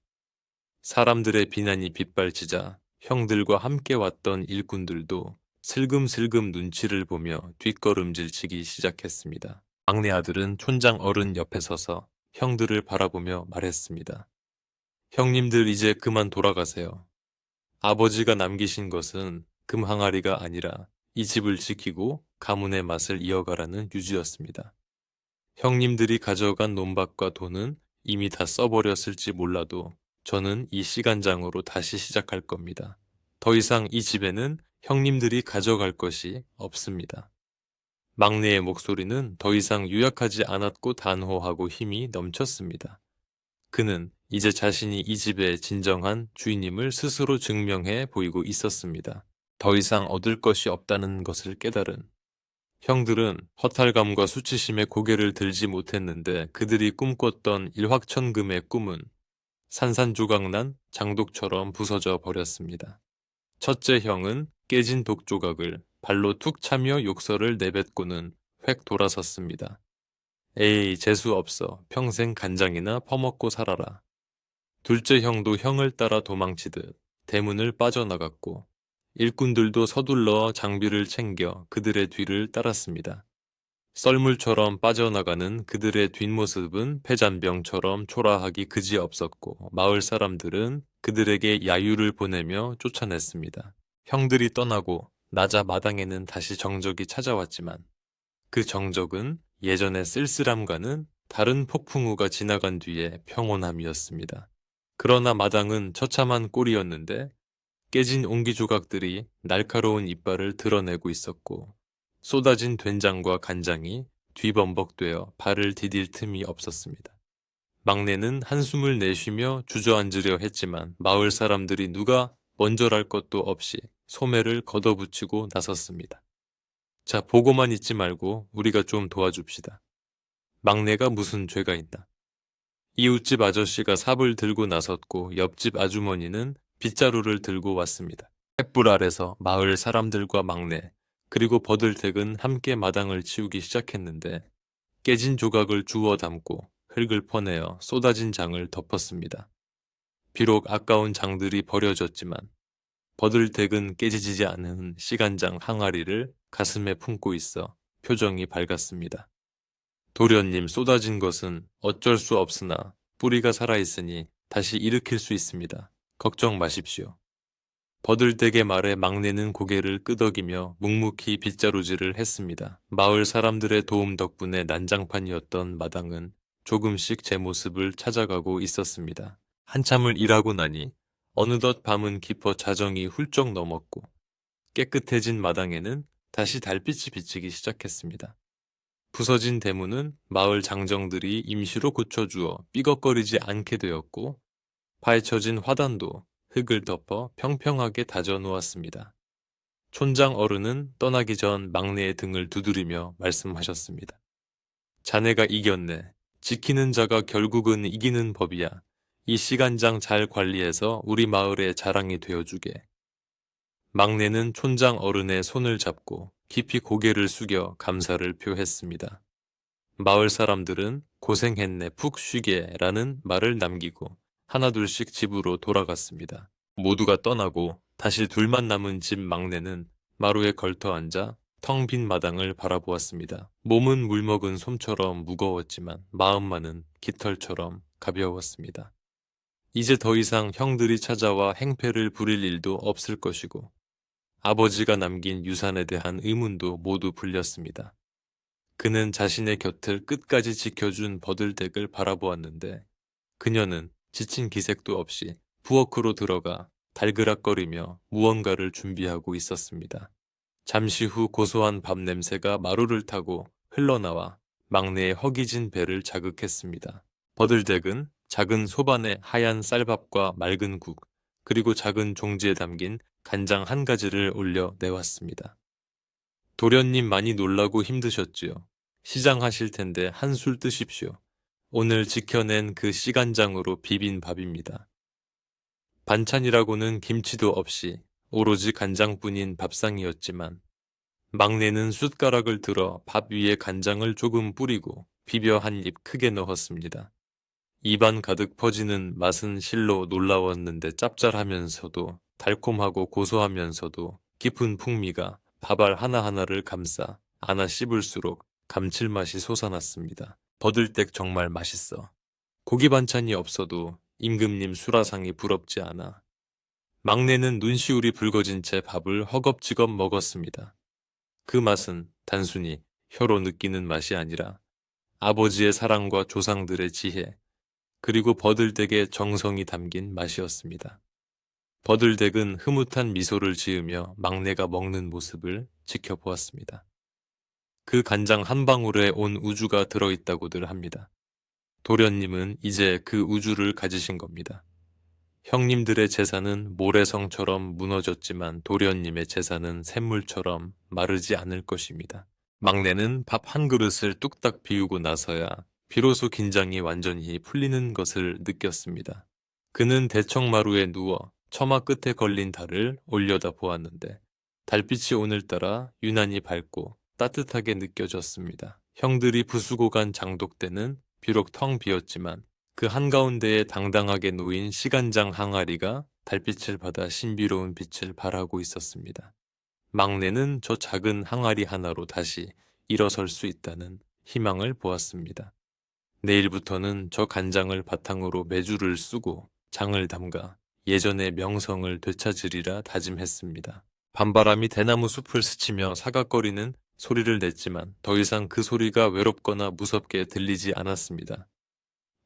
사람들의 비난이 빗발치자 형들과 함께 왔던 일꾼들도 슬금슬금 눈치를 보며 뒷걸음질치기 시작했습니다. 막내 아들은 촌장 어른 옆에 서서 형들을 바라보며 말했습니다. 형님들 이제 그만 돌아가세요. 아버지가 남기신 것은 금 항아리가 아니라 이 집을 지키고 가문의 맛을 이어가라는 유지였습니다. 형님들이 가져간 논밭과 돈은 이미 다 써버렸을지 몰라도 저는 이 시간장으로 다시 시작할 겁니다. 더 이상 이 집에는 형님들이 가져갈 것이 없습니다. 막내의 목소리는 더 이상 유약하지 않았고 단호하고 힘이 넘쳤습니다. 그는 이제 자신이 이 집의 진정한 주인임을 스스로 증명해 보이고 있었습니다. 더 이상 얻을 것이 없다는 것을 깨달은 형들은 허탈감과 수치심에 고개를 들지 못했는데 그들이 꿈꿨던 일확천금의 꿈은 산산조각난 장독처럼 부서져 버렸습니다. 첫째 형은 깨진 독조각을 발로 툭 차며 욕설을 내뱉고는 획 돌아섰습니다. 에이, 재수 없어. 평생 간장이나 퍼먹고 살아라. 둘째 형도 형을 따라 도망치듯 대문을 빠져나갔고 일꾼들도 서둘러 장비를 챙겨 그들의 뒤를 따랐습니다. 썰물처럼 빠져나가는 그들의 뒷모습은 폐잔병처럼 초라하기 그지없었고 마을 사람들은 그들에게 야유를 보내며 쫓아냈습니다. 형들이 떠나고 나자 마당에는 다시 정적이 찾아왔지만 그 정적은 예전의 쓸쓸함과는 다른 폭풍우가 지나간 뒤에 평온함이었습니다. 그러나 마당은 처참한 꼴이었는데 깨진 옹기 조각들이 날카로운 이빨을 드러내고 있었고 쏟아진 된장과 간장이 뒤범벅되어 발을 디딜 틈이 없었습니다. 막내는 한숨을 내쉬며 주저앉으려 했지만 마을 사람들이 누가 먼저랄 것도 없이 소매를 걷어붙이고 나섰습니다. 자, 보고만 있지 말고 우리가 좀 도와줍시다. 막내가 무슨 죄가 있나? 이웃집 아저씨가 삽을 들고 나섰고 옆집 아주머니는 빗자루를 들고 왔습니다. 횃불 아래서 마을 사람들과 막내 그리고 버들택은 함께 마당을 치우기 시작했는데 깨진 조각을 주워 담고 흙을 퍼내어 쏟아진 장을 덮었습니다. 비록 아까운 장들이 버려졌지만 버들댁은 깨지지 않은 시간장 항아리를 가슴에 품고 있어 표정이 밝았습니다. 도련님, 쏟아진 것은 어쩔 수 없으나 뿌리가 살아있으니 다시 일으킬 수 있습니다. 걱정 마십시오. 버들댁의 말에 막내는 고개를 끄덕이며 묵묵히 빗자루질을 했습니다. 마을 사람들의 도움 덕분에 난장판이었던 마당은 조금씩 제 모습을 찾아가고 있었습니다. 한참을 일하고 나니 어느덧 밤은 깊어 자정이 훌쩍 넘었고 깨끗해진 마당에는 다시 달빛이 비치기 시작했습니다. 부서진 대문은 마을 장정들이 임시로 고쳐주어 삐걱거리지 않게 되었고 파헤쳐진 화단도 흙을 덮어 평평하게 다져 놓았습니다. 촌장 어른은 떠나기 전 막내의 등을 두드리며 말씀하셨습니다. 자네가 이겼네. 지키는 자가 결국은 이기는 법이야. 이 시간장 잘 관리해서 우리 마을의 자랑이 되어주게. 막내는 촌장 어른의 손을 잡고 깊이 고개를 숙여 감사를 표했습니다. 마을 사람들은 고생했네, 푹 쉬게 라는 말을 남기고 하나둘씩 집으로 돌아갔습니다. 모두가 떠나고 다시 둘만 남은 집 막내는 마루에 걸터 앉아 텅 빈 마당을 바라보았습니다. 몸은 물먹은 솜처럼 무거웠지만 마음만은 깃털처럼 가벼웠습니다. 이제 더 이상 형들이 찾아와 행패를 부릴 일도 없을 것이고 아버지가 남긴 유산에 대한 의문도 모두 풀렸습니다. 그는 자신의 곁을 끝까지 지켜준 버들댁을 바라보았는데 그녀는 지친 기색도 없이 부엌으로 들어가 달그락거리며 무언가를 준비하고 있었습니다. 잠시 후 고소한 밥 냄새가 마루를 타고 흘러나와 막내의 허기진 배를 자극했습니다. 버들댁은 작은 소반에 하얀 쌀밥과 맑은 국, 그리고 작은 종지에 담긴 간장 한 가지를 올려 내왔습니다. 도련님 많이 놀라고 힘드셨지요. 시장하실 텐데 한술 뜨십시오. 오늘 지켜낸 그 시간장으로 비빈 밥입니다. 반찬이라고는 김치도 없이 오로지 간장뿐인 밥상이었지만 막내는 숟가락을 들어 밥 위에 간장을 조금 뿌리고 비벼 한 입 크게 넣었습니다. 입안 가득 퍼지는 맛은 실로 놀라웠는데 짭짤하면서도 달콤하고 고소하면서도 깊은 풍미가 밥알 하나하나를 감싸 안아 씹을수록 감칠맛이 솟아났습니다. 버들댁 정말 맛있어. 고기 반찬이 없어도 임금님 수라상이 부럽지 않아. 막내는 눈시울이 붉어진 채 밥을 허겁지겁 먹었습니다. 그 맛은 단순히 혀로 느끼는 맛이 아니라 아버지의 사랑과 조상들의 지혜, 그리고 버들댁의 정성이 담긴 맛이었습니다. 버들댁은 흐뭇한 미소를 지으며 막내가 먹는 모습을 지켜보았습니다. 그 간장 한 방울에 온 우주가 들어있다고들 합니다. 도련님은 이제 그 우주를 가지신 겁니다. 형님들의 재산은 모래성처럼 무너졌지만 도련님의 재산은 샘물처럼 마르지 않을 것입니다. 막내는 밥 한 그릇을 뚝딱 비우고 나서야 비로소 긴장이 완전히 풀리는 것을 느꼈습니다. 그는 대청마루에 누워 처마 끝에 걸린 달을 올려다 보았는데 달빛이 오늘따라 유난히 밝고 따뜻하게 느껴졌습니다. 형들이 부수고 간 장독대는 비록 텅 비었지만 그 한가운데에 당당하게 놓인 시간장 항아리가 달빛을 받아 신비로운 빛을 발하고 있었습니다. 막내는 저 작은 항아리 하나로 다시 일어설 수 있다는 희망을 보았습니다. 내일부터는 저 간장을 바탕으로 메주를 쓰고 장을 담가 예전의 명성을 되찾으리라 다짐했습니다. 밤바람이 대나무 숲을 스치며 사각거리는 소리를 냈지만 더 이상 그 소리가 외롭거나 무섭게 들리지 않았습니다.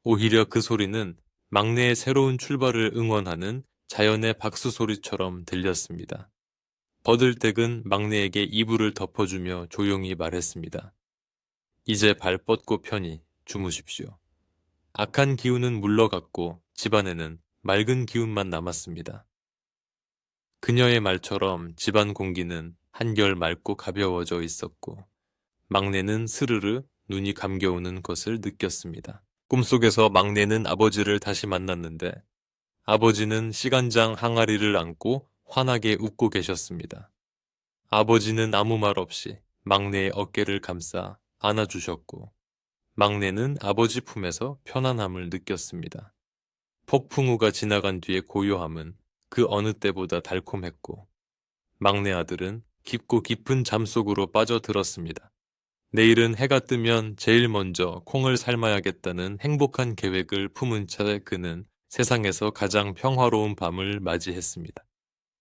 오히려 그 소리는 막내의 새로운 출발을 응원하는 자연의 박수 소리처럼 들렸습니다. 버들댁은 막내에게 이불을 덮어주며 조용히 말했습니다. 이제 발 뻗고 편히 주무십시오. 악한 기운은 물러갔고 집안에는 맑은 기운만 남았습니다. 그녀의 말처럼 집안 공기는 한결 맑고 가벼워져 있었고 막내는 스르르 눈이 감겨오는 것을 느꼈습니다. 꿈속에서 막내는 아버지를 다시 만났는데 아버지는 시간장 항아리를 안고 환하게 웃고 계셨습니다. 아버지는 아무 말 없이 막내의 어깨를 감싸 안아주셨고 막내는 아버지 품에서 편안함을 느꼈습니다. 폭풍우가 지나간 뒤의 고요함은 그 어느 때보다 달콤했고 막내 아들은 깊고 깊은 잠속으로 빠져들었습니다. 내일은 해가 뜨면 제일 먼저 콩을 삶아야겠다는 행복한 계획을 품은 채 그는 세상에서 가장 평화로운 밤을 맞이했습니다.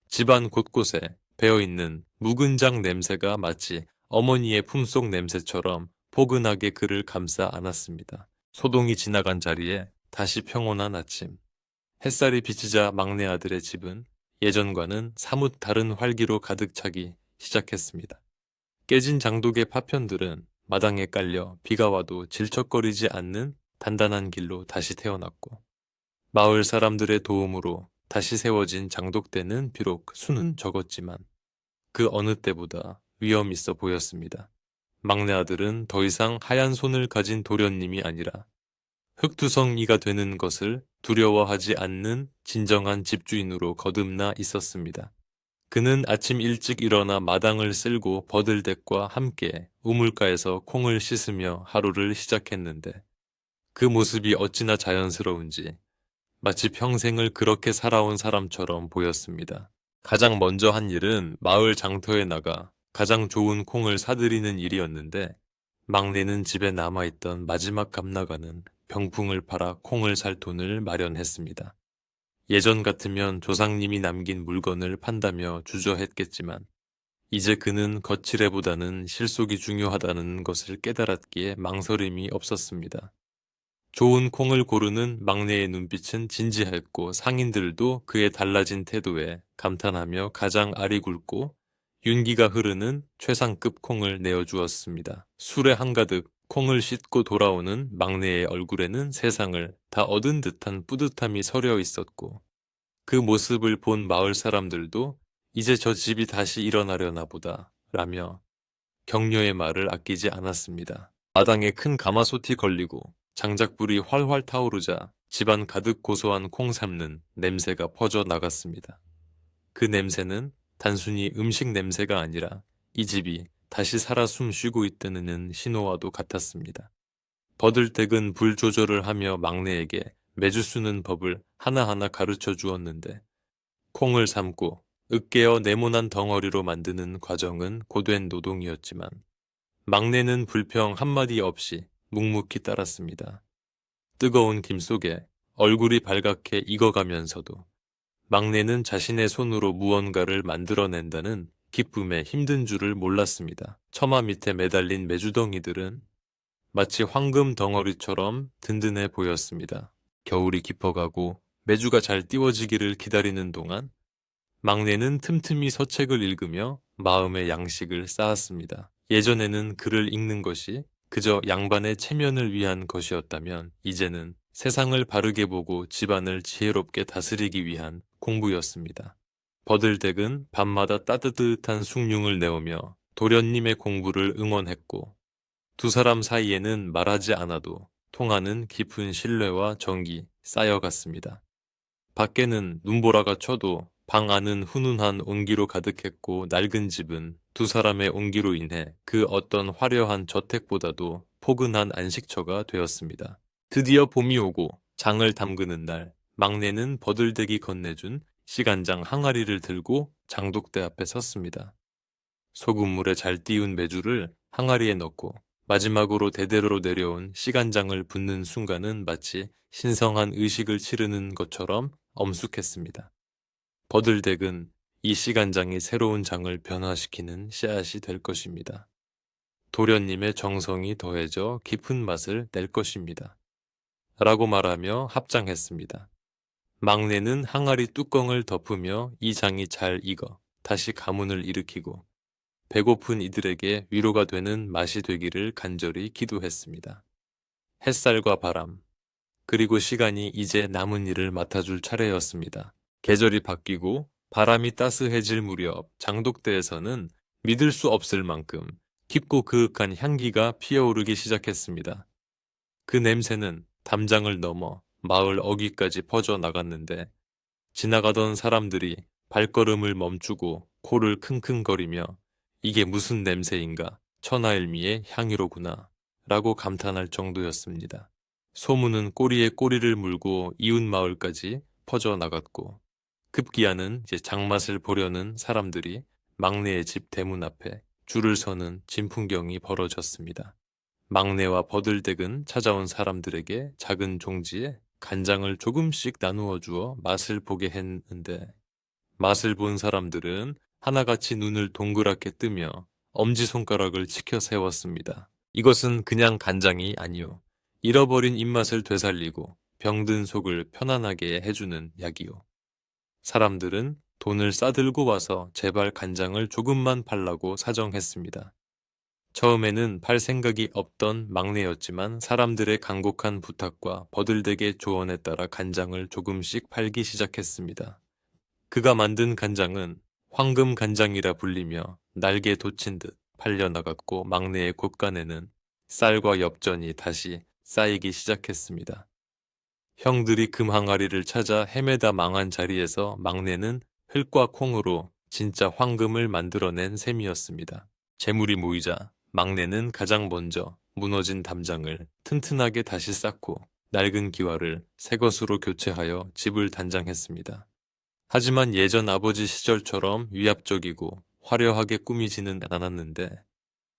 집안 곳곳에 배어있는 묵은장 냄새가 마치 어머니의 품속 냄새처럼 포근하게 그를 감싸 안았습니다. 소동이 지나간 자리에 다시 평온한 아침. 햇살이 비치자 막내 아들의 집은 예전과는 사뭇 다른 활기로 가득 차기 시작했습니다. 깨진 장독의 파편들은 마당에 깔려 비가 와도 질척거리지 않는 단단한 길로 다시 태어났고 마을 사람들의 도움으로 다시 세워진 장독대는 비록 수는 적었지만 그 어느 때보다 위험 있어 보였습니다. 막내 아들은 더 이상 하얀 손을 가진 도련님이 아니라 흙투성이가 되는 것을 두려워하지 않는 진정한 집주인으로 거듭나 있었습니다. 그는 아침 일찍 일어나 마당을 쓸고 버들댁과 함께 우물가에서 콩을 씻으며 하루를 시작했는데 그 모습이 어찌나 자연스러운지 마치 평생을 그렇게 살아온 사람처럼 보였습니다. 가장 먼저 한 일은 마을 장터에 나가 가장 좋은 콩을 사들이는 일이었는데 막내는 집에 남아있던 마지막 값나가는 병풍을 팔아 콩을 살 돈을 마련했습니다. 예전 같으면 조상님이 남긴 물건을 판다며 주저했겠지만 이제 그는 거칠애보다는 실속이 중요하다는 것을 깨달았기에 망설임이 없었습니다. 좋은 콩을 고르는 막내의 눈빛은 진지했고 상인들도 그의 달라진 태도에 감탄하며 가장 알이 굵고 윤기가 흐르는 최상급 콩을 내어주었습니다. 술에 한가득 콩을 씻고 돌아오는 막내의 얼굴에는 세상을 다 얻은 듯한 뿌듯함이 서려 있었고 그 모습을 본 마을 사람들도 이제 저 집이 다시 일어나려나 보다 라며 격려의 말을 아끼지 않았습니다. 마당에 큰 가마솥이 걸리고 장작불이 활활 타오르자 집안 가득 고소한 콩 삶는 냄새가 퍼져 나갔습니다. 그 냄새는 단순히 음식 냄새가 아니라 이 집이 다시 살아 숨 쉬고 있다는 신호와도 같았습니다. 버들댁은 불 조절을 하며 막내에게 메주 쓰는 법을 하나하나 가르쳐 주었는데 콩을 삶고 으깨어 네모난 덩어리로 만드는 과정은 고된 노동이었지만 막내는 불평 한마디 없이 묵묵히 따랐습니다. 뜨거운 김 속에 얼굴이 발갛게 익어가면서도 막내는 자신의 손으로 무언가를 만들어낸다는 기쁨에 힘든 줄을 몰랐습니다. 처마 밑에 매달린 메주덩이들은 마치 황금 덩어리처럼 든든해 보였습니다. 겨울이 깊어가고 메주가 잘 띄워지기를 기다리는 동안 막내는 틈틈이 서책을 읽으며 마음의 양식을 쌓았습니다. 예전에는 글을 읽는 것이 그저 양반의 체면을 위한 것이었다면 이제는 세상을 바르게 보고 집안을 지혜롭게 다스리기 위한 공부였습니다. 버들댁은 밤마다 따뜻한 숭늉을 내오며 도련님의 공부를 응원했고 두 사람 사이에는 말하지 않아도 통하는 깊은 신뢰와 정이 쌓여갔습니다. 밖에는 눈보라가 쳐도 방 안은 훈훈한 온기로 가득했고 낡은 집은 두 사람의 온기로 인해 그 어떤 화려한 저택보다도 포근한 안식처가 되었습니다. 드디어 봄이 오고 장을 담그는 날 막내는 버들댁이 건네준 시간장 항아리를 들고 장독대 앞에 섰습니다. 소금물에 잘 띄운 메주를 항아리에 넣고 마지막으로 대대로 내려온 시간장을 붓는 순간은 마치 신성한 의식을 치르는 것처럼 엄숙했습니다. 버들댁은 이 시간장이 새로운 장을 변화시키는 씨앗이 될 것입니다. 도련님의 정성이 더해져 깊은 맛을 낼 것입니다. 라고 말하며 합장했습니다. 막내는 항아리 뚜껑을 덮으며 이 장이 잘 익어 다시 가문을 일으키고 배고픈 이들에게 위로가 되는 맛이 되기를 간절히 기도했습니다. 햇살과 바람, 그리고 시간이 이제 남은 일을 맡아줄 차례였습니다. 계절이 바뀌고 바람이 따스해질 무렵 장독대에서는 믿을 수 없을 만큼 깊고 그윽한 향기가 피어오르기 시작했습니다. 그 냄새는 담장을 넘어 마을 어귀까지 퍼져 나갔는데 지나가던 사람들이 발걸음을 멈추고 코를 킁킁거리며 이게 무슨 냄새인가 천하일미의 향유로구나 라고 감탄할 정도였습니다. 소문은 꼬리에 꼬리를 물고 이웃 마을까지 퍼져나갔고 급기야는 이제 장맛을 보려는 사람들이 막내의 집 대문 앞에 줄을 서는 진풍경이 벌어졌습니다. 막내와 버들댁은 찾아온 사람들에게 작은 종지에 간장을 조금씩 나누어 주어 맛을 보게 했는데 맛을 본 사람들은 하나같이 눈을 동그랗게 뜨며 엄지손가락을 치켜 세웠습니다. 이것은 그냥 간장이 아니요. 잃어버린 입맛을 되살리고 병든 속을 편안하게 해주는 약이요. 사람들은 돈을 싸들고 와서 제발 간장을 조금만 팔라고 사정했습니다. 처음에는 팔 생각이 없던 막내였지만 사람들의 간곡한 부탁과 버들댁의 조언에 따라 간장을 조금씩 팔기 시작했습니다. 그가 만든 간장은 황금 간장이라 불리며 날개 돋친 듯 팔려나갔고 막내의 곳간에는 쌀과 엽전이 다시 쌓이기 시작했습니다. 형들이 금 항아리를 찾아 헤매다 망한 자리에서 막내는 흙과 콩으로 진짜 황금을 만들어낸 셈이었습니다. 재물이 모이자 막내는 가장 먼저 무너진 담장을 튼튼하게 다시 쌓고 낡은 기와를 새 것으로 교체하여 집을 단장했습니다. 하지만 예전 아버지 시절처럼 위압적이고 화려하게 꾸미지는 않았는데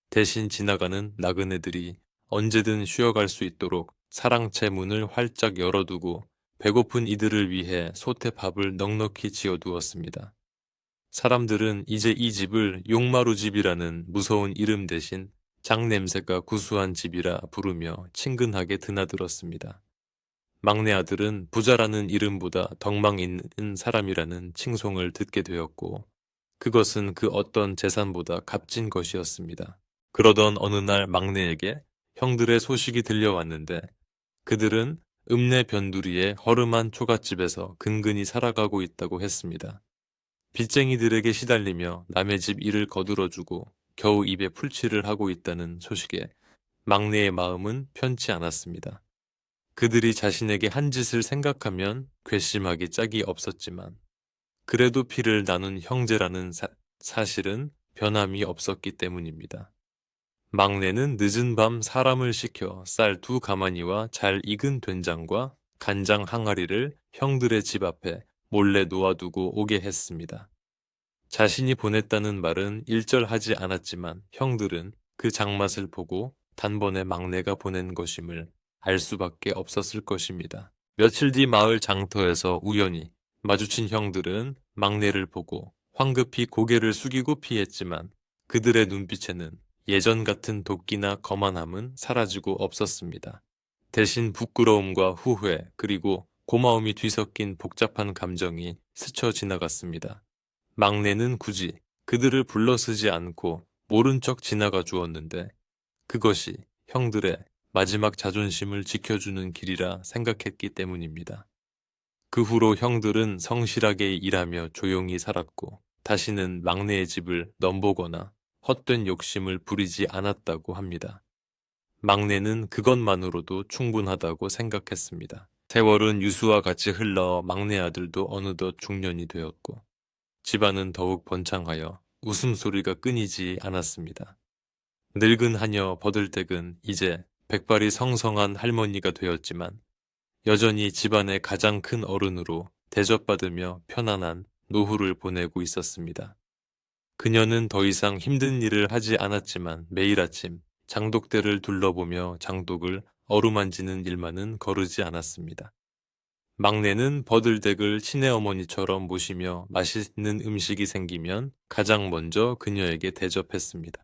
대신 지나가는 나그네들이 언제든 쉬어갈 수 있도록 사랑채 문을 활짝 열어두고 배고픈 이들을 위해 솥에 밥을 넉넉히 지어두었습니다. 사람들은 이제 이 집을 용마루 집이라는 무서운 이름 대신 장냄새가 구수한 집이라 부르며 친근하게 드나들었습니다. 막내 아들은 부자라는 이름보다 덕망 있는 사람이라는 칭송을 듣게 되었고 그것은 그 어떤 재산보다 값진 것이었습니다. 그러던 어느 날 막내에게 형들의 소식이 들려왔는데 그들은 읍내 변두리의 허름한 초가집에서 근근히 살아가고 있다고 했습니다. 빚쟁이들에게 시달리며 남의 집 일을 거들어주고 겨우 입에 풀칠을 하고 있다는 소식에 막내의 마음은 편치 않았습니다. 그들이 자신에게 한 짓을 생각하면 괘씸하기 짝이 없었지만 그래도 피를 나눈 형제라는 사실은 변함이 없었기 때문입니다. 막내는 늦은 밤 사람을 시켜 쌀 2가마니와 잘 익은 된장과 간장 항아리를 형들의 집 앞에 몰래 놓아두고 오게 했습니다. 자신이 보냈다는 말은 일절하지 않았지만 형들은 그 장맛을 보고 단번에 막내가 보낸 것임을 알 수밖에 없었을 것입니다. 며칠 뒤 마을 장터에서 우연히 마주친 형들은 막내를 보고 황급히 고개를 숙이고 피했지만 그들의 눈빛에는 예전 같은 도끼나 거만함은 사라지고 없었습니다. 대신 부끄러움과 후회 그리고 고마움이 뒤섞인 복잡한 감정이 스쳐 지나갔습니다. 막내는 굳이 그들을 불러서지 않고 모른 척 지나가 주었는데 그것이 형들의 마지막 자존심을 지켜주는 길이라 생각했기 때문입니다. 그 후로 형들은 성실하게 일하며 조용히 살았고 다시는 막내의 집을 넘보거나 헛된 욕심을 부리지 않았다고 합니다. 막내는 그것만으로도 충분하다고 생각했습니다. 세월은 유수와 같이 흘러 막내 아들도 어느덧 중년이 되었고 집안은 더욱 번창하여 웃음소리가 끊이지 않았습니다. 늙은 하녀 버들댁은 이제 백발이 성성한 할머니가 되었지만 여전히 집안의 가장 큰 어른으로 대접받으며 편안한 노후를 보내고 있었습니다. 그녀는 더 이상 힘든 일을 하지 않았지만 매일 아침 장독대를 둘러보며 장독을 어루만지는 일만은 거르지 않았습니다. 막내는 버들댁을 친애어머니처럼 모시며 맛있는 음식이 생기면 가장 먼저 그녀에게 대접했습니다.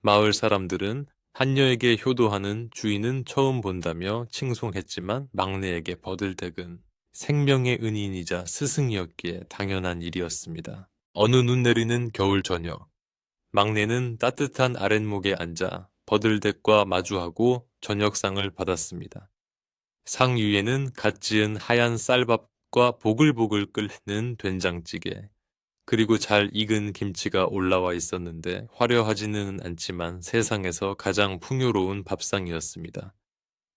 마을 사람들은 한녀에게 효도하는 주인은 처음 본다며 칭송했지만 막내에게 버들댁은 생명의 은인이자 스승이었기에 당연한 일이었습니다. 어느 눈 내리는 겨울 저녁, 막내는 따뜻한 아랫목에 앉아 버들댁과 마주하고 저녁상을 받았습니다. 상 위에는 갓 지은 하얀 쌀밥과 보글보글 끓는 된장찌개, 그리고 잘 익은 김치가 올라와 있었는데 화려하지는 않지만 세상에서 가장 풍요로운 밥상이었습니다.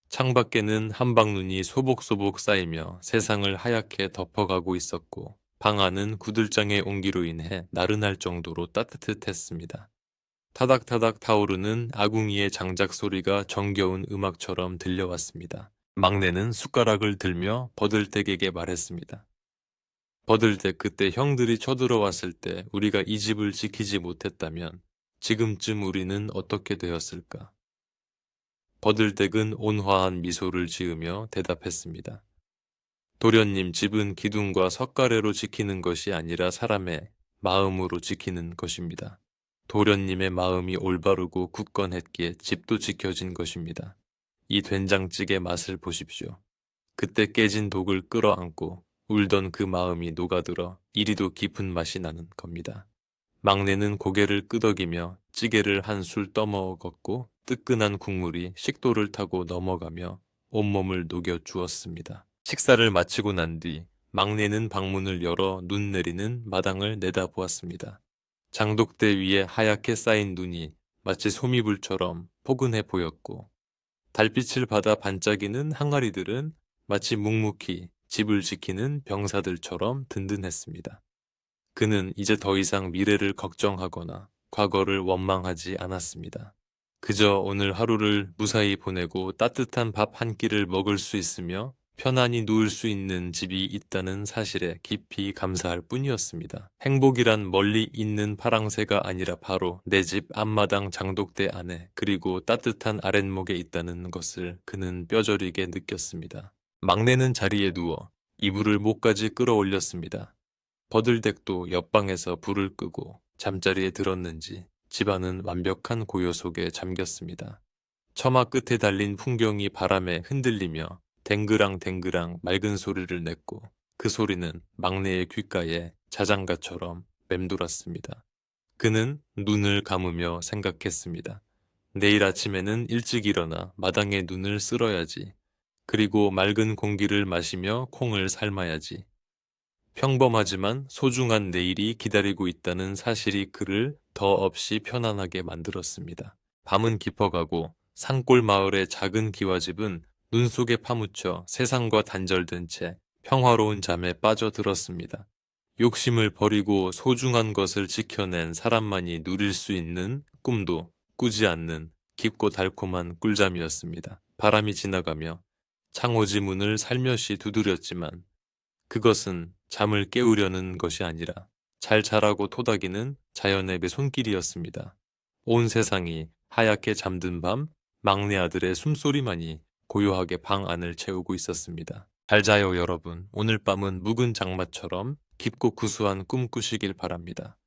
창밖에는 한방눈이 소복소복 쌓이며 세상을 하얗게 덮어가고 있었고 방 안은 구들장의 온기로 인해 나른할 정도로 따뜻했습니다. 타닥타닥 타오르는 아궁이의 장작 소리가 정겨운 음악처럼 들려왔습니다. 막내는 숟가락을 들며 버들댁에게 말했습니다. 버들댁, 그때 형들이 쳐들어왔을 때 우리가 이 집을 지키지 못했다면 지금쯤 우리는 어떻게 되었을까? 버들댁은 온화한 미소를 지으며 대답했습니다. 도련님, 집은 기둥과 석가래로 지키는 것이 아니라 사람의 마음으로 지키는 것입니다. 도련님의 마음이 올바르고 굳건했기에 집도 지켜진 것입니다. 이 된장찌개 맛을 보십시오. 그때 깨진 독을 끌어안고 울던 그 마음이 녹아들어 이리도 깊은 맛이 나는 겁니다. 막내는 고개를 끄덕이며 찌개를 한 술 떠먹었고 뜨끈한 국물이 식도를 타고 넘어가며 온몸을 녹여 주었습니다. 식사를 마치고 난 뒤 막내는 방문을 열어 눈 내리는 마당을 내다보았습니다. 장독대 위에 하얗게 쌓인 눈이 마치 소미불처럼 포근해 보였고 달빛을 받아 반짝이는 항아리들은 마치 묵묵히 집을 지키는 병사들처럼 든든했습니다. 그는 이제 더 이상 미래를 걱정하거나 과거를 원망하지 않았습니다. 그저 오늘 하루를 무사히 보내고 따뜻한 밥 한 끼를 먹을 수 있으며 편안히 누울 수 있는 집이 있다는 사실에 깊이 감사할 뿐이었습니다. 행복이란 멀리 있는 파랑새가 아니라 바로 내 집 앞마당 장독대 안에, 그리고 따뜻한 아랫목에 있다는 것을 그는 뼈저리게 느꼈습니다. 막내는 자리에 누워 이불을 목까지 끌어올렸습니다. 버들댁도 옆방에서 불을 끄고 잠자리에 들었는지 집안은 완벽한 고요 속에 잠겼습니다. 처마 끝에 달린 풍경이 바람에 흔들리며 댕그랑댕그랑 맑은 소리를 냈고 그 소리는 막내의 귓가에 자장가처럼 맴돌았습니다. 그는 눈을 감으며 생각했습니다. 내일 아침에는 일찍 일어나 마당에 눈을 쓸어야지. 그리고 맑은 공기를 마시며 콩을 삶아야지. 평범하지만 소중한 내일이 기다리고 있다는 사실이 그를 더없이 편안하게 만들었습니다. 밤은 깊어가고 산골 마을의 작은 기와집은 눈 속에 파묻혀 세상과 단절된 채 평화로운 잠에 빠져들었습니다. 욕심을 버리고 소중한 것을 지켜낸 사람만이 누릴 수 있는 꿈도 꾸지 않는 깊고 달콤한 꿀잠이었습니다. 바람이 지나가며 창호지 문을 살며시 두드렸지만 그것은 잠을 깨우려는 것이 아니라 잘 자라고 토닥이는 자연의 손길이었습니다. 온 세상이 하얗게 잠든 밤, 막내 아들의 숨소리만이 고요하게 방 안을 채우고 있었습니다. 잘 자요, 여러분. 오늘 밤은 묵은 장마처럼 깊고 구수한 꿈 꾸시길 바랍니다.